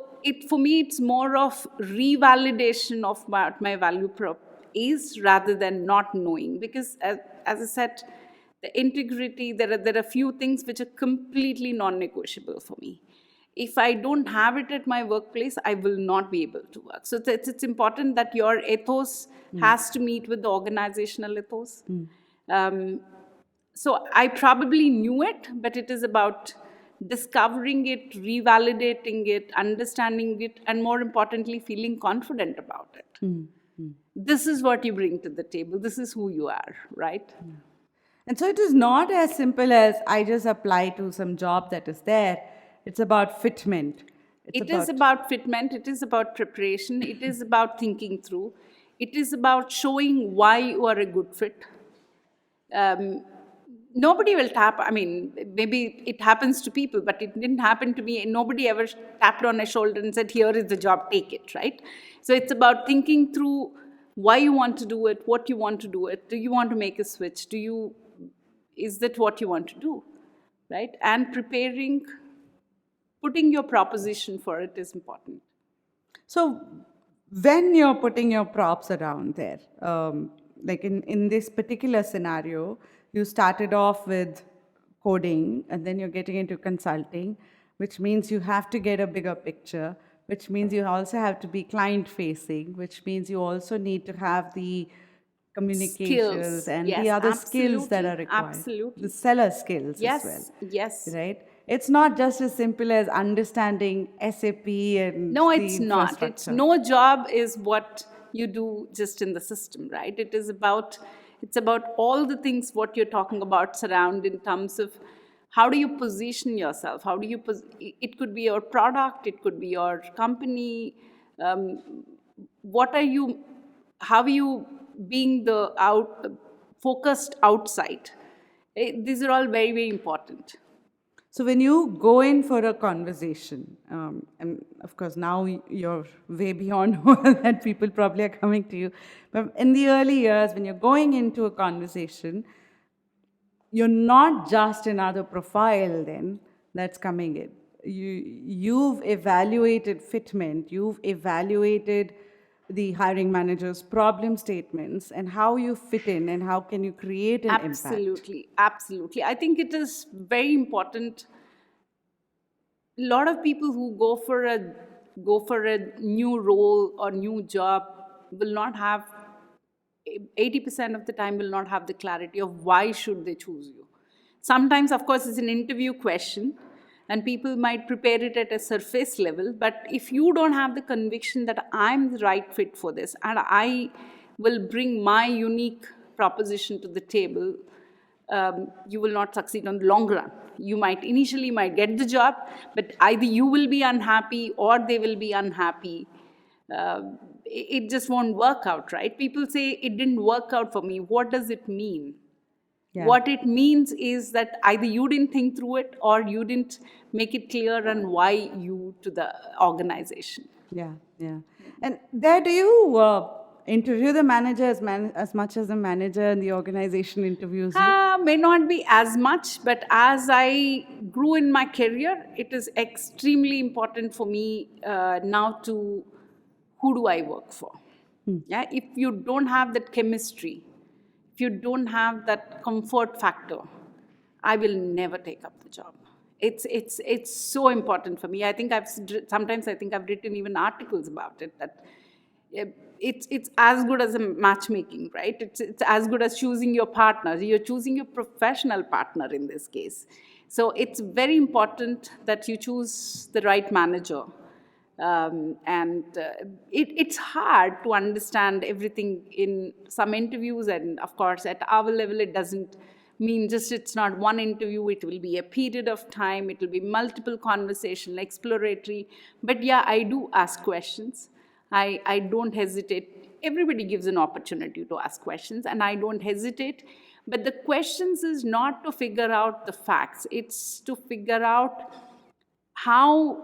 for me, it's more of revalidation of what my value prop is rather than not knowing. Because as I said, the integrity, there are few things which are completely non-negotiable for me. If I don't have it at my workplace, I will not be able to work. So it's important that your ethos has to meet with the organizational ethos. So I probably knew it, but it is about discovering it, revalidating it, understanding it, and more importantly, feeling confident about it. This is what you bring to the table. This is who you are, right? And so it is not as simple as I just apply to some job that is there. It's about fitment. It is about fitment. It is about preparation. It is about thinking through. It is about showing why you are a good fit. Nobody will tap, maybe it happens to people, but it didn't happen to me. Nobody ever tapped on a shoulder and said, here is the job, take it, right? So it's about thinking through why you want to do it, what you want to do it. Do you want to make a switch? Is that what you want to do, right? And preparing, putting your proposition for it is important. So when you're putting your props around there, like in this particular scenario, you started off with coding and then you're getting into consulting, which means you have to get a bigger picture, which means you also have to be client facing, which means you also need to have the communications skills. And Yes, the other absolutely, skills that are required. Absolutely. The seller skills Yes, as well. yes. Right? It's not just as simple as understanding SAP and No, the it's not. infrastructure. No job is what you do just in the system, right? It's about all the things what you're talking about surround in terms of how do you position yourself? How do you it could be your product, it could be your company. How are you being focused outside? These are all very, very important. So when you go in for a conversation, and of course now you're way beyond that people probably are coming to you, but in the early years when you're going into a conversation, you're not just another profile then that's coming in. You've evaluated fitment, you've evaluated the hiring manager's problem statements and how you fit in and how can you create an impact. Absolutely. I think it is very important. A lot of people who go for a new role or new job will not have 80% of the time will not have the clarity of why should they choose you. Sometimes, of course, it's an interview question and people might prepare it at a surface level, but if you don't have the conviction that I'm the right fit for this and I will bring my unique proposition to the table, you will not succeed on the long run. You might initially get the job, but either you will be unhappy or they will be unhappy. It just won't work out, right? People say it didn't work out for me. What does it mean? Yeah. What it means is that either you didn't think through it or you didn't make it clear on why you to the organization. Yeah. And there, do you interview the manager as much as the manager in the organization interviews you? May not be as much, but as I grew in my career, it is extremely important for me now to who do I work for? Yeah, if you don't have that chemistry, if you don't have that comfort factor, I will never take up the job. It's so important for me. Sometimes I've written even articles about it, that it's as good as a matchmaking, right? It's as good as choosing your partner. You're choosing your professional partner in this case. So it's very important that you choose the right manager. It's hard to understand everything in some interviews, and of course at our level it doesn't mean just it's not one interview, it will be a period of time, it will be multiple conversation, exploratory. But yeah, I do ask questions. I don't hesitate. Everybody gives an opportunity to ask questions and I don't hesitate. But the questions is not to figure out the facts, it's to figure out how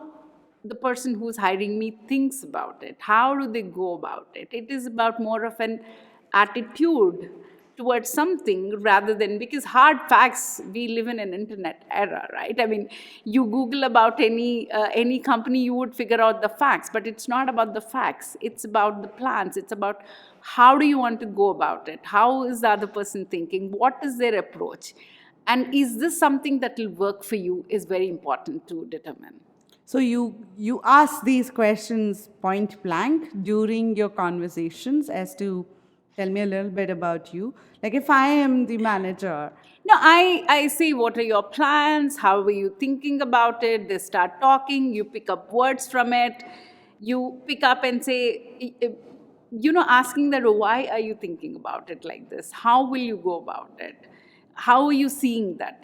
the person who's hiring me thinks about it. How do they go about it? It is about more of an attitude towards something rather than, because hard facts, we live in an internet era, right? I mean, you Google about any company, you would figure out the facts, but it's not about the facts. It's about the plans. It's about how do you want to go about it? How is the other person thinking? What is their approach? And is this something that will work for you is very important to determine. So you ask these questions point blank during your conversations as to tell me a little bit about you. Like if I am the manager. No, I say, what are your plans? How were you thinking about it? They start talking, you pick up words from it. You pick up and say, asking that, why are you thinking about it like this? How will you go about it? How are you seeing that?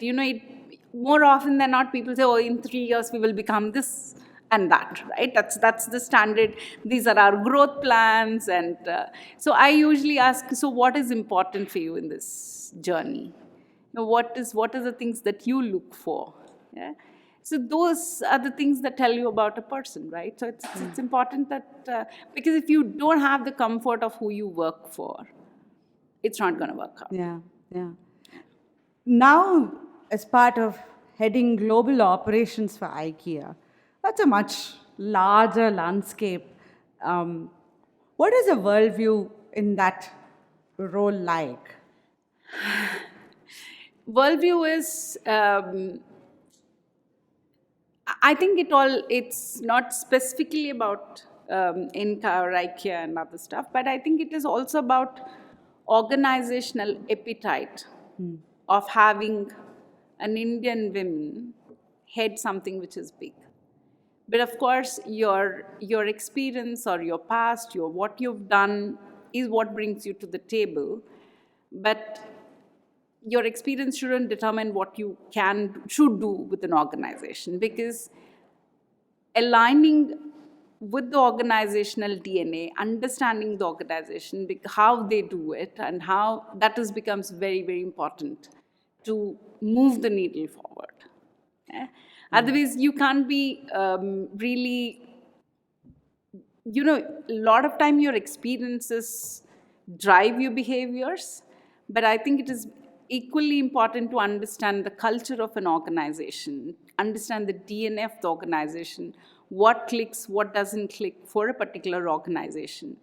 More often than not, people say, oh, in 3 years we will become this and that, right? That's the standard. These are our growth plans. And so I usually ask, so what is important for you in this journey? What are the things that you look for? Yeah? So those are the things that tell you about a person, right? So it's important that, because if you don't have the comfort of who you work for, it's not going to work out. Yeah. Now, as part of heading global operations for IKEA, that's a much larger landscape. What is a worldview in that role like? Worldview is, I think it's not specifically about Ingka or IKEA and other stuff, but I think it is also about organizational appetite of having an Indian woman head something which is big. But of course, your experience or your past, what you've done is what brings you to the table. But your experience shouldn't determine what you should do with an organization, because aligning with the organizational DNA, understanding the organization, how they do it, and how that becomes very, very important to move the needle forward. Yeah? Otherwise, you can't be really, a lot of time your experiences drive your behaviors, but I think it is equally important to understand the culture of an organization, understand the DNA of the organization, what clicks, what doesn't click for a particular organization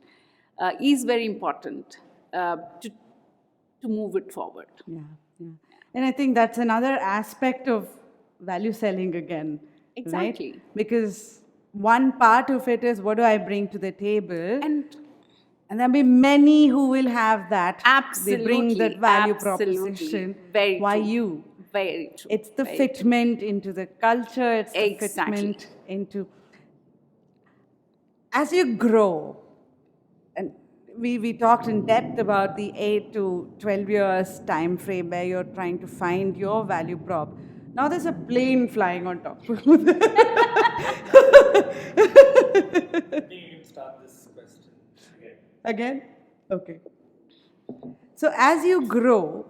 is very important to move it forward. Yeah. And I think that's another aspect of value selling again. Exactly. Right? Because one part of it is, what do I bring to the table? And there'll be many who will have that. Absolutely. They bring that value proposition. Very Why true. you? Very true. It's the Very fitment into the culture. It's the Exactly. fitment into... As you grow, and we talked in depth about the 8 to 12 years time frame where you're trying to find your value prop. Now there's a plane flying on top. I think you can start this question Again? Okay. So as you grow,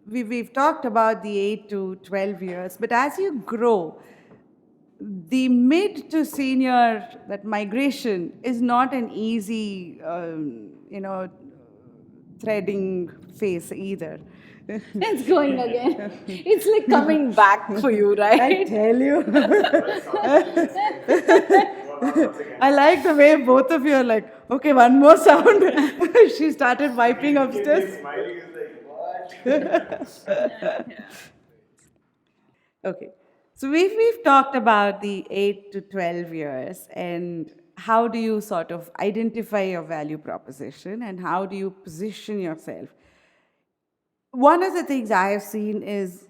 we've talked about the 8 to 12 years, but as you grow, the mid to senior, that migration is not an easy, threading phase either. It's going again. It's like coming back for you, right? I tell you. I like the way both of you are like, okay, one more sound. She started wiping upstairs. Smiling is like, what? Okay. So we've talked about the 8 to 12 years and how do you sort of identify your value proposition and how do you position yourself. One of the things I have seen is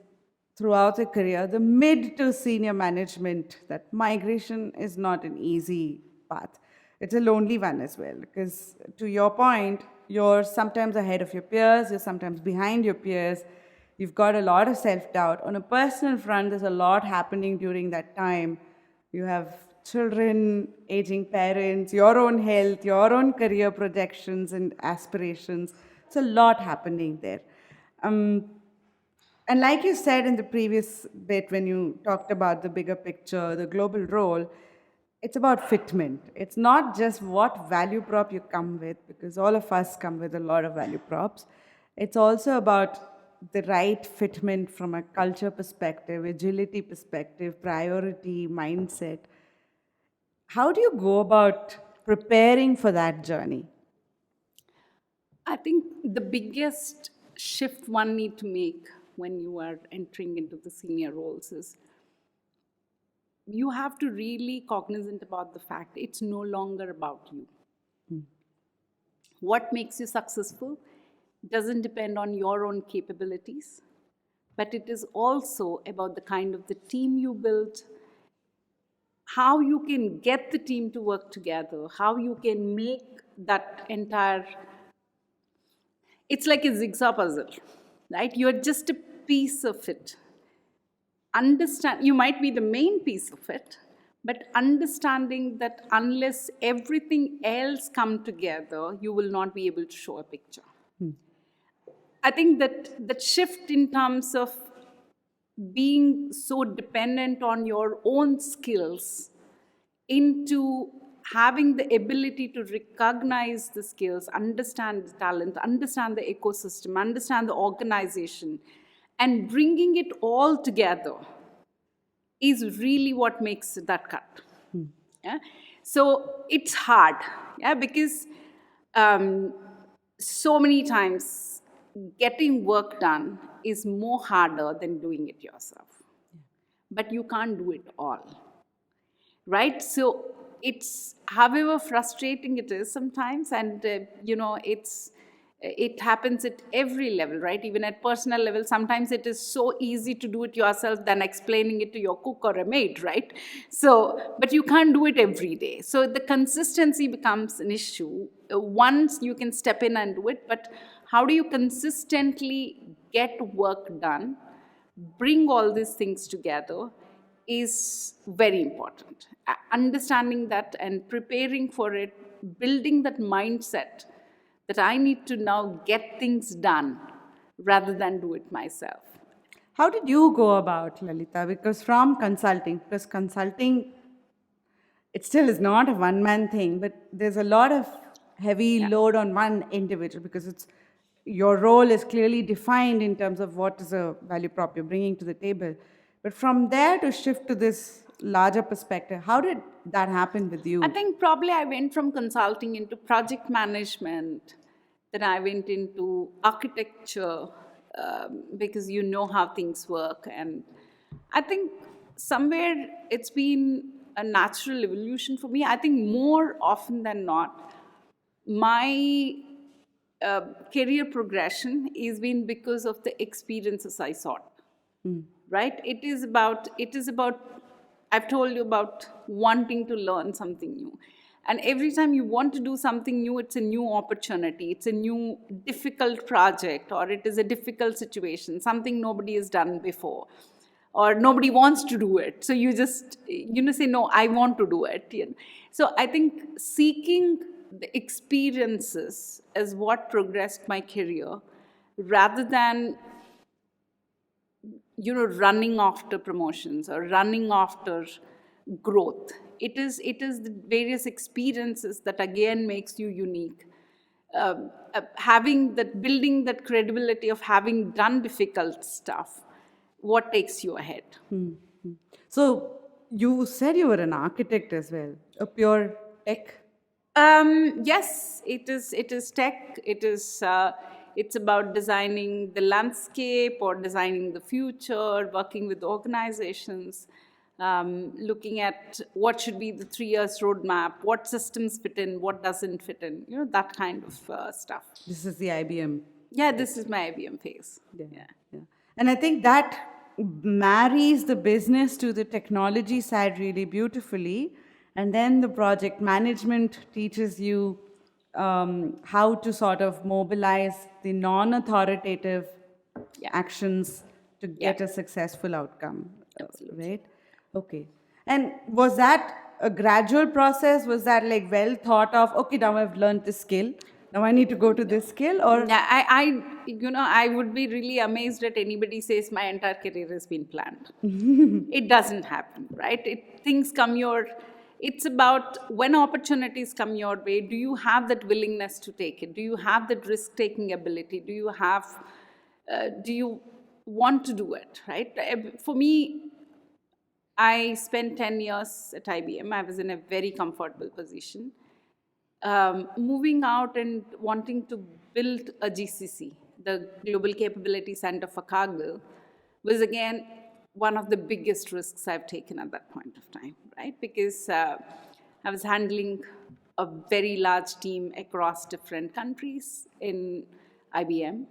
throughout a career, the mid to senior management, that migration is not an easy path. It's a lonely one as well, because to your point, you're sometimes ahead of your peers, you're sometimes behind your peers, you've got a lot of self-doubt. On a personal front, there's a lot happening during that time. You have children, aging parents, your own health, your own career projections and aspirations. It's a lot happening there. And like you said in the previous bit when you talked about the bigger picture, the global role, it's about fitment. It's not just what value prop you come with, because all of us come with a lot of value props. It's also about the right fitment from a culture perspective, agility perspective, priority, mindset. How do you go about preparing for that journey? I think the biggest shift one need to make when you are entering into the senior roles is you have to really cognizant about the fact it's no longer about you. What makes you successful doesn't depend on your own capabilities, but it is also about the kind of the team you build, how you can get the team to work together, how you can make that entire, it's like a jigsaw puzzle, right? You're just a piece of it. Understand, you might be the main piece of it, but understanding that unless everything else come together, you will not be able to show a picture. I think that shift in terms of being so dependent on your own skills into having the ability to recognize the skills, understand the talent, understand the ecosystem, understand the organization, and bringing it all together is really what makes that cut. Yeah? So it's hard, yeah, because so many times getting work done is more harder than doing it yourself. But you can't do it all, right? So it's, however frustrating it is sometimes, and it happens at every level, right? Even at personal level, sometimes it is so easy to do it yourself than explaining it to your cook or a maid, right? So, but you can't do it every day. So the consistency becomes an issue. Once you can step in and do it, but how do you consistently get work done, bring all these things together is very important. Understanding that and preparing for it, building that mindset that I need to now get things done rather than do it myself. How did you go about, Lalitha? Because consulting, it still is not a one-man thing, but there's a lot of heavy load on one individual, because it's your role is clearly defined in terms of what is a value prop you're bringing to the table. But from there to shift to this larger perspective, how did that happen with you? I think probably I went from consulting into project management, then I went into architecture, because you know how things work. And I think somewhere it's been a natural evolution for me. I think more often than not, my career progression has been because of the experiences I sought. Right? It is about, I've told you about wanting to learn something new. And every time you want to do something new, it's a new opportunity, it's a new difficult project, or it is a difficult situation, something nobody has done before, or nobody wants to do it. So you just, say, no, I want to do it. So I think seeking the experiences is what progressed my career, rather than running after promotions or running after growth. It is the various experiences that again makes you unique. Having that, building that credibility of having done difficult stuff, what takes you ahead. So you said you were an architect as well, a pure tech. Yes, it is tech. It's about designing the landscape or designing the future, working with organizations, looking at what should be the 3 years roadmap, what systems fit in, what doesn't fit in, that kind of stuff. This is the IBM. Yeah, this is my IBM phase. Yeah. And I think that marries the business to the technology side really beautifully. And then the project management teaches you how to sort of mobilize the non-authoritative actions to get a successful outcome. Absolutely. Right? Okay. And was that a gradual process? Was that like well thought of, okay, now I've learned this skill, now I need to go to this skill? Or yeah, I would be really amazed at anybody says my entire career has been planned. It doesn't happen, right? Things come your It's about when opportunities come your way, do you have that willingness to take it? Do you have that risk-taking ability? Do you want to do it, right? For me, I spent 10 years at IBM. I was in a very comfortable position. Moving out and wanting to build a GCC, the Global Capability Center for Cargill, was again one of the biggest risks I've taken at that point of time, right? Because I was handling a very large team across different countries in IBM.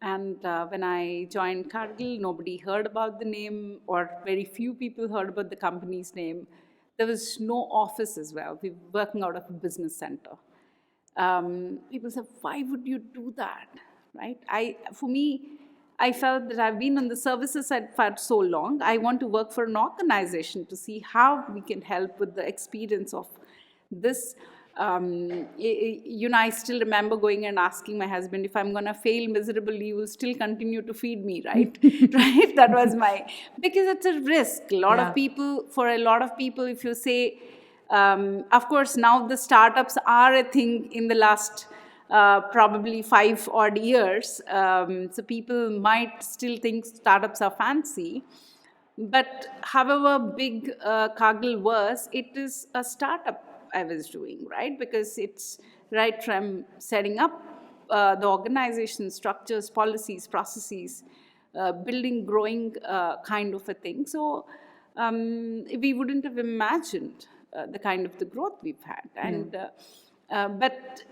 And when I joined Cargill, nobody heard about the name, or very few people heard about the company's name. There was no office as well. We were working out of a business center. People said, why would you do that, right? For me, I felt that I've been on the services side for so long. I want to work for an organization to see how we can help with the experience of this. I still remember going and asking my husband, if I'm going to fail miserably, you will still continue to feed me, right? Right? That was because it's a risk. For a lot of people, if you say, of course, now the startups are a thing in the last probably 5 odd years. So people might still think startups are fancy. But however big Cargill was, it is a startup I was doing, right? Because it's right from setting up the organization structures, policies, processes, building, growing kind of a thing. So we wouldn't have imagined the kind of the growth we've had. And but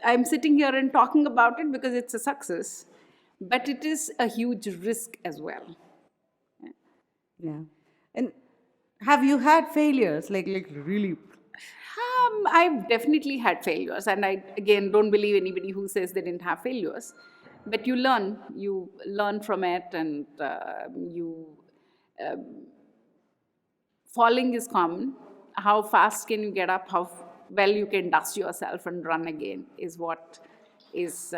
I'm sitting here and talking about it because it's a success, but it is a huge risk as well. Yeah. And have you had failures, like really? I've definitely had failures, and I, again, don't believe anybody who says they didn't have failures. But you learn from it, and falling is common. How fast can you get up? How well you can dust yourself and run again is what is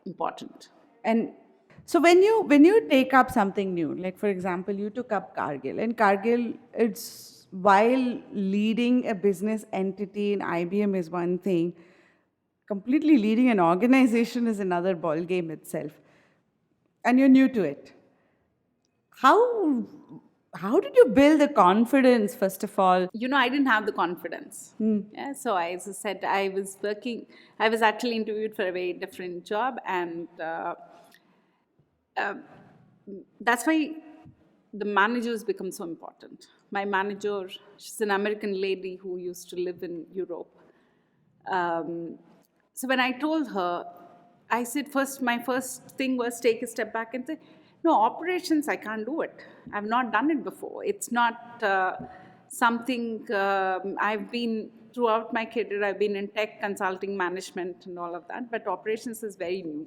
important. And so when you take up something new, like for example, you took up Cargill, and Cargill, it's while leading a business entity in IBM is one thing, completely leading an organization is another ball game itself, and you're new to it. How did you build the confidence, first of all? I didn't have the confidence. Yeah, so as I said, I was actually interviewed for a very different job, and that's why the managers become so important. My manager, she's an American lady who used to live in Europe. So when I told her, I said, my first thing was take a step back and say, no, operations, I can't do it. I've not done it before. It's not something throughout my career, I've been in tech, consulting, management, and all of that, but operations is very new.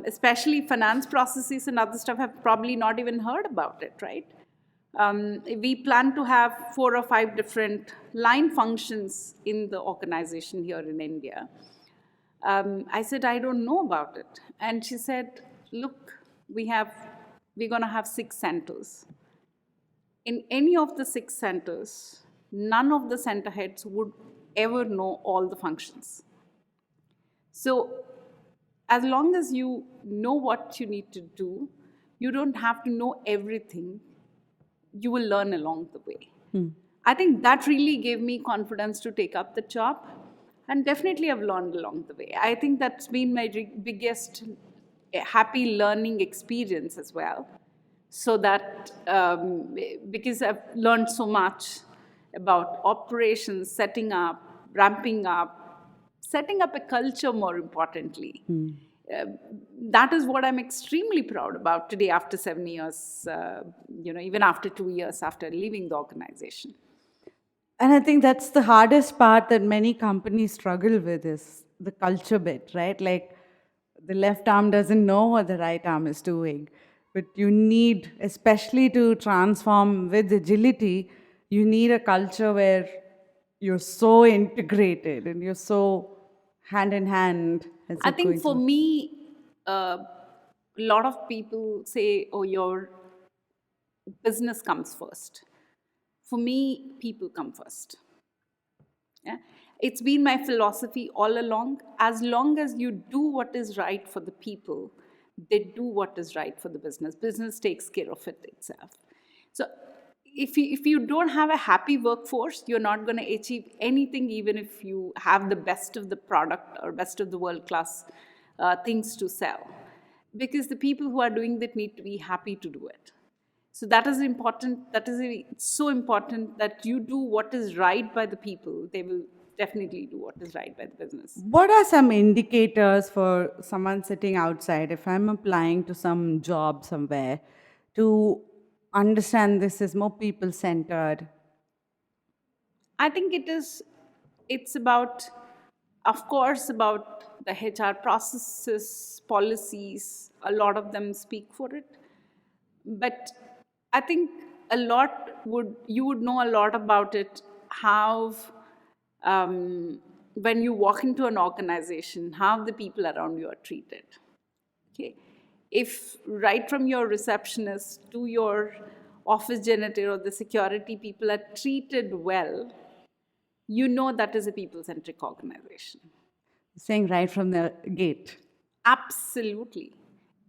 Especially finance processes and other stuff, have probably not even heard about it, right? We plan to have 4 or 5 different line functions in the organization here in India. I said, I don't know about it. And she said, look, we're going to have 6 centers. In any of the 6 centers, none of the center heads would ever know all the functions. So as long as you know what you need to do, you don't have to know everything. You will learn along the way. I think that really gave me confidence to take up the job. And definitely I've learned along the way. I think that's been my biggest happy learning experience as well. So that, because I've learned so much about operations, setting up, ramping up, setting up a culture, more importantly. That is what I'm extremely proud about today after 7 years, even after 2 years after leaving the organization. And I think that's the hardest part that many companies struggle with, is the culture bit, right? Like the left arm doesn't know what the right arm is doing. But you need, especially to transform with agility, you need a culture where you're so integrated and you're so hand in hand. I think for me, a lot of people say, oh, your business comes first. For me, people come first. Yeah? It's been my philosophy all along. As long as you do what is right for the people, they do what is right for the business. Business takes care of it itself. So if you don't have a happy workforce, you're not going to achieve anything, even if you have the best of the product or best of the world-class things to sell. Because the people who are doing that need to be happy to do it. So that is important. It's so important that you do what is right by the people. They will definitely do what is right by the business. What are some indicators for someone sitting outside, if I'm applying to some job somewhere, to understand this is more people-centered? I think it's about, of course, about the HR processes, policies. A lot of them speak for it. But I think you would know a lot about it, how when you walk into an organization, how the people around you are treated. Okay, if right from your receptionist to your office janitor or the security people are treated well, you know that is a people-centric organization. Saying right from the gate. Absolutely.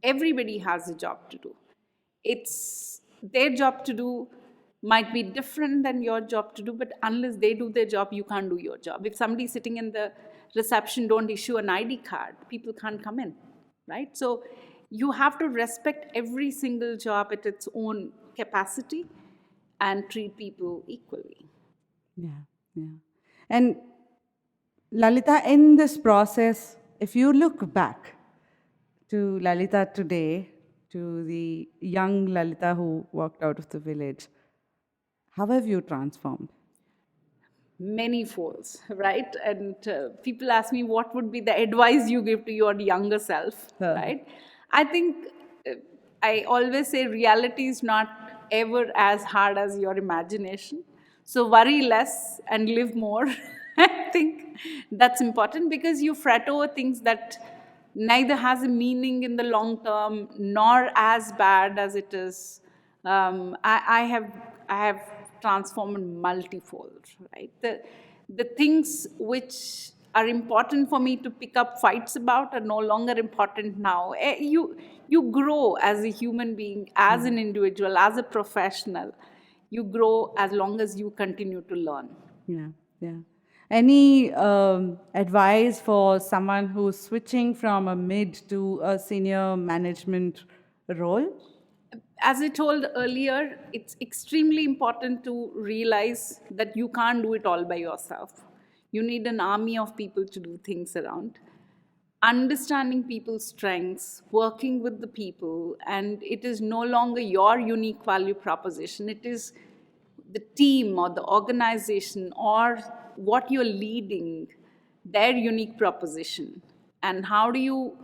Everybody has a job to do. It's their job to do, might be different than your job to do, but unless they do their job, you can't do your job. If somebody sitting in the reception don't issue an ID card, people can't come in, right? So you have to respect every single job at its own capacity and treat people equally. Yeah. And Lalitha, in this process, if you look back to Lalitha today, to the young Lalitha who walked out of the village, how have you transformed? Many folds, right? And people ask me, what would be the advice you give to your younger self, right? I think I always say reality is not ever as hard as your imagination. So worry less and live more. I think that's important, because you fret over things that neither has a meaning in the long term nor as bad as it is. I have transformed multifold, right? The things which are important for me to pick up fights about are no longer important now. You grow as a human being, as an individual, as a professional. You grow as long as you continue to learn. Yeah. Any advice for someone who's switching from a mid to a senior management role? As I told earlier, it's extremely important to realize that you can't do it all by yourself. You need an army of people to do things around. Understanding people's strengths, working with the people, and it is no longer your unique value proposition. It is the team or the organization or what you're leading, their unique proposition. And how do you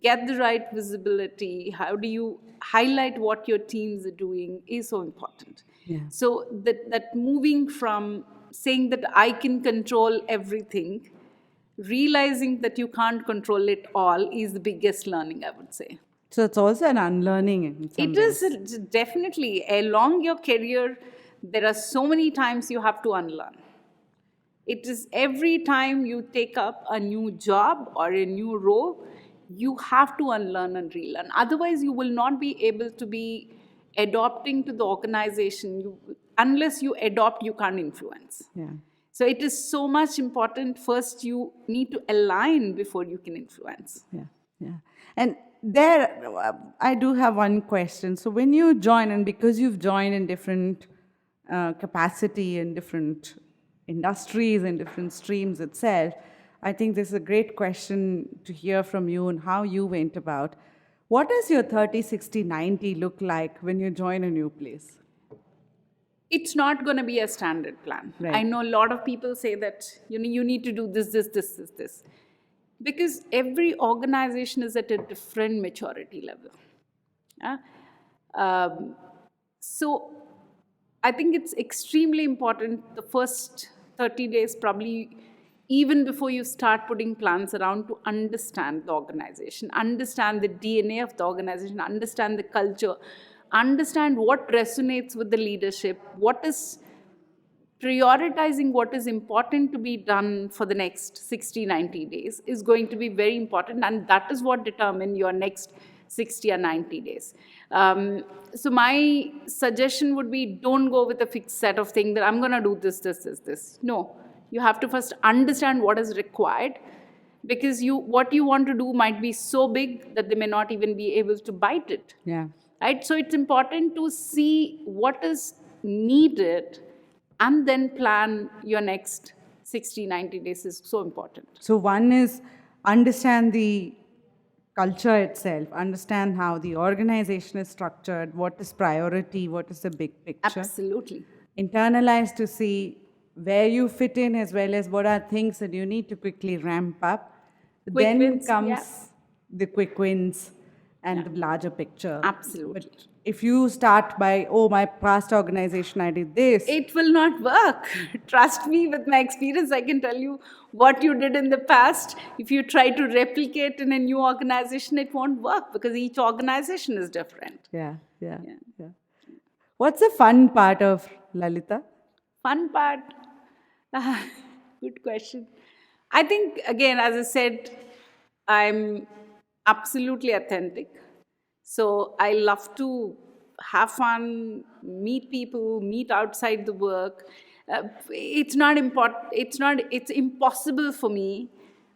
get the right visibility? How do you highlight what your teams are doing is so important. Yeah. So that moving from saying that I can control everything, realizing that you can't control it all is the biggest learning, I would say. So it's also an unlearning in some ways. It is definitely. Along your career, there are so many times you have to unlearn. It is every time you take up a new job or a new role, you have to unlearn and relearn. Otherwise, you will not be able to be adopting to the organization. Unless you adopt, you can't influence. Yeah. So it is so much important. First, you need to align before you can influence. Yeah. And there, I do have one question. So when you join, and because you've joined in different capacity in different industries and different streams itself, I think this is a great question to hear from you and how you went about. What does your 30, 60, 90 look like when you join a new place? It's not going to be a standard plan. Right. I know a lot of people say that you need to do this. Because every organization is at a different maturity level. So I think it's extremely important the first 30 days, probably even before you start putting plans around, to understand the organization, understand the DNA of the organization, understand the culture, understand what resonates with the leadership, what is prioritizing what is important to be done for the next 60, 90 days is going to be very important, and that is what determine your next 60 or 90 days. So my suggestion would be, don't go with a fixed set of things that I'm going to do this. No, you have to first understand what is required, because what you want to do might be so big that they may not even be able to bite it. Yeah. Right? So it's important to see what is needed and then plan your next 60, 90 days is so important. So one is understand the culture itself, understand how the organization is structured, what is priority, what is the big picture. Absolutely. Internalize to see where you fit in, as well as what are things that you need to quickly ramp up. Quick Then wins, comes yeah. the quick wins and the larger picture. Absolutely. But if you start by, oh, my past organization, I did this. It will not work. Trust me, with my experience, I can tell you what you did in the past. If you try to replicate in a new organization, it won't work, because each organization is different. Yeah. What's the fun part of Lalitha? Fun part? Good question. I think, again, as I said, I'm absolutely authentic. So I love to have fun, meet people, meet outside the work. It's impossible for me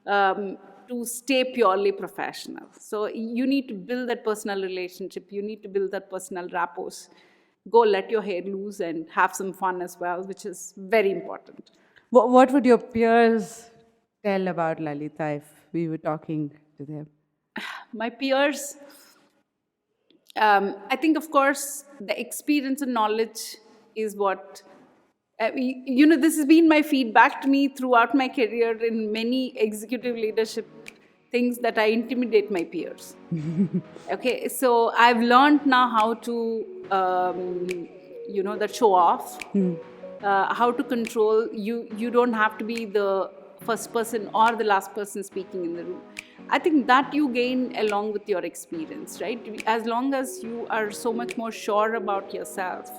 to stay purely professional. So you need to build that personal relationship. You need to build that personal rapport. Go let your hair loose and have some fun as well, which is very important. What would your peers tell about Lalitha if we were talking to them? My peers, I think, of course, the experience and knowledge is what, this has been my feedback to me throughout my career in many executive leadership things, that I intimidate my peers. Okay, so I've learned now how to, that show off, how to control. You don't have to be the first person or the last person speaking in the room. I think that you gain along with your experience, right? As long as you are so much more sure about yourself,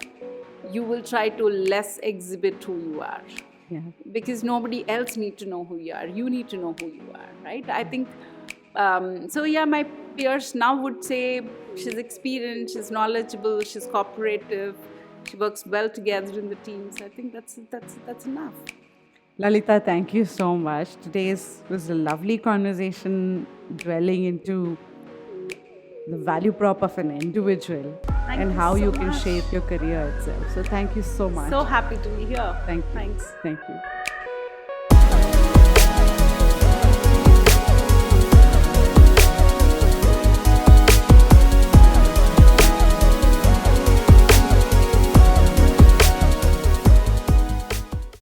you will try to less exhibit who you are. Yeah. Because nobody else needs to know who you are. You need to know who you are, right? I think, my peers now would say she's experienced, she's knowledgeable, she's cooperative, she works well together in the teams. I think that's enough. Lalitha, thank you so much. Today's was a lovely conversation dwelling into the value prop of an individual and how you can shape your career itself. So thank you so much. So happy to be here. Thank you. Thanks. Thank you.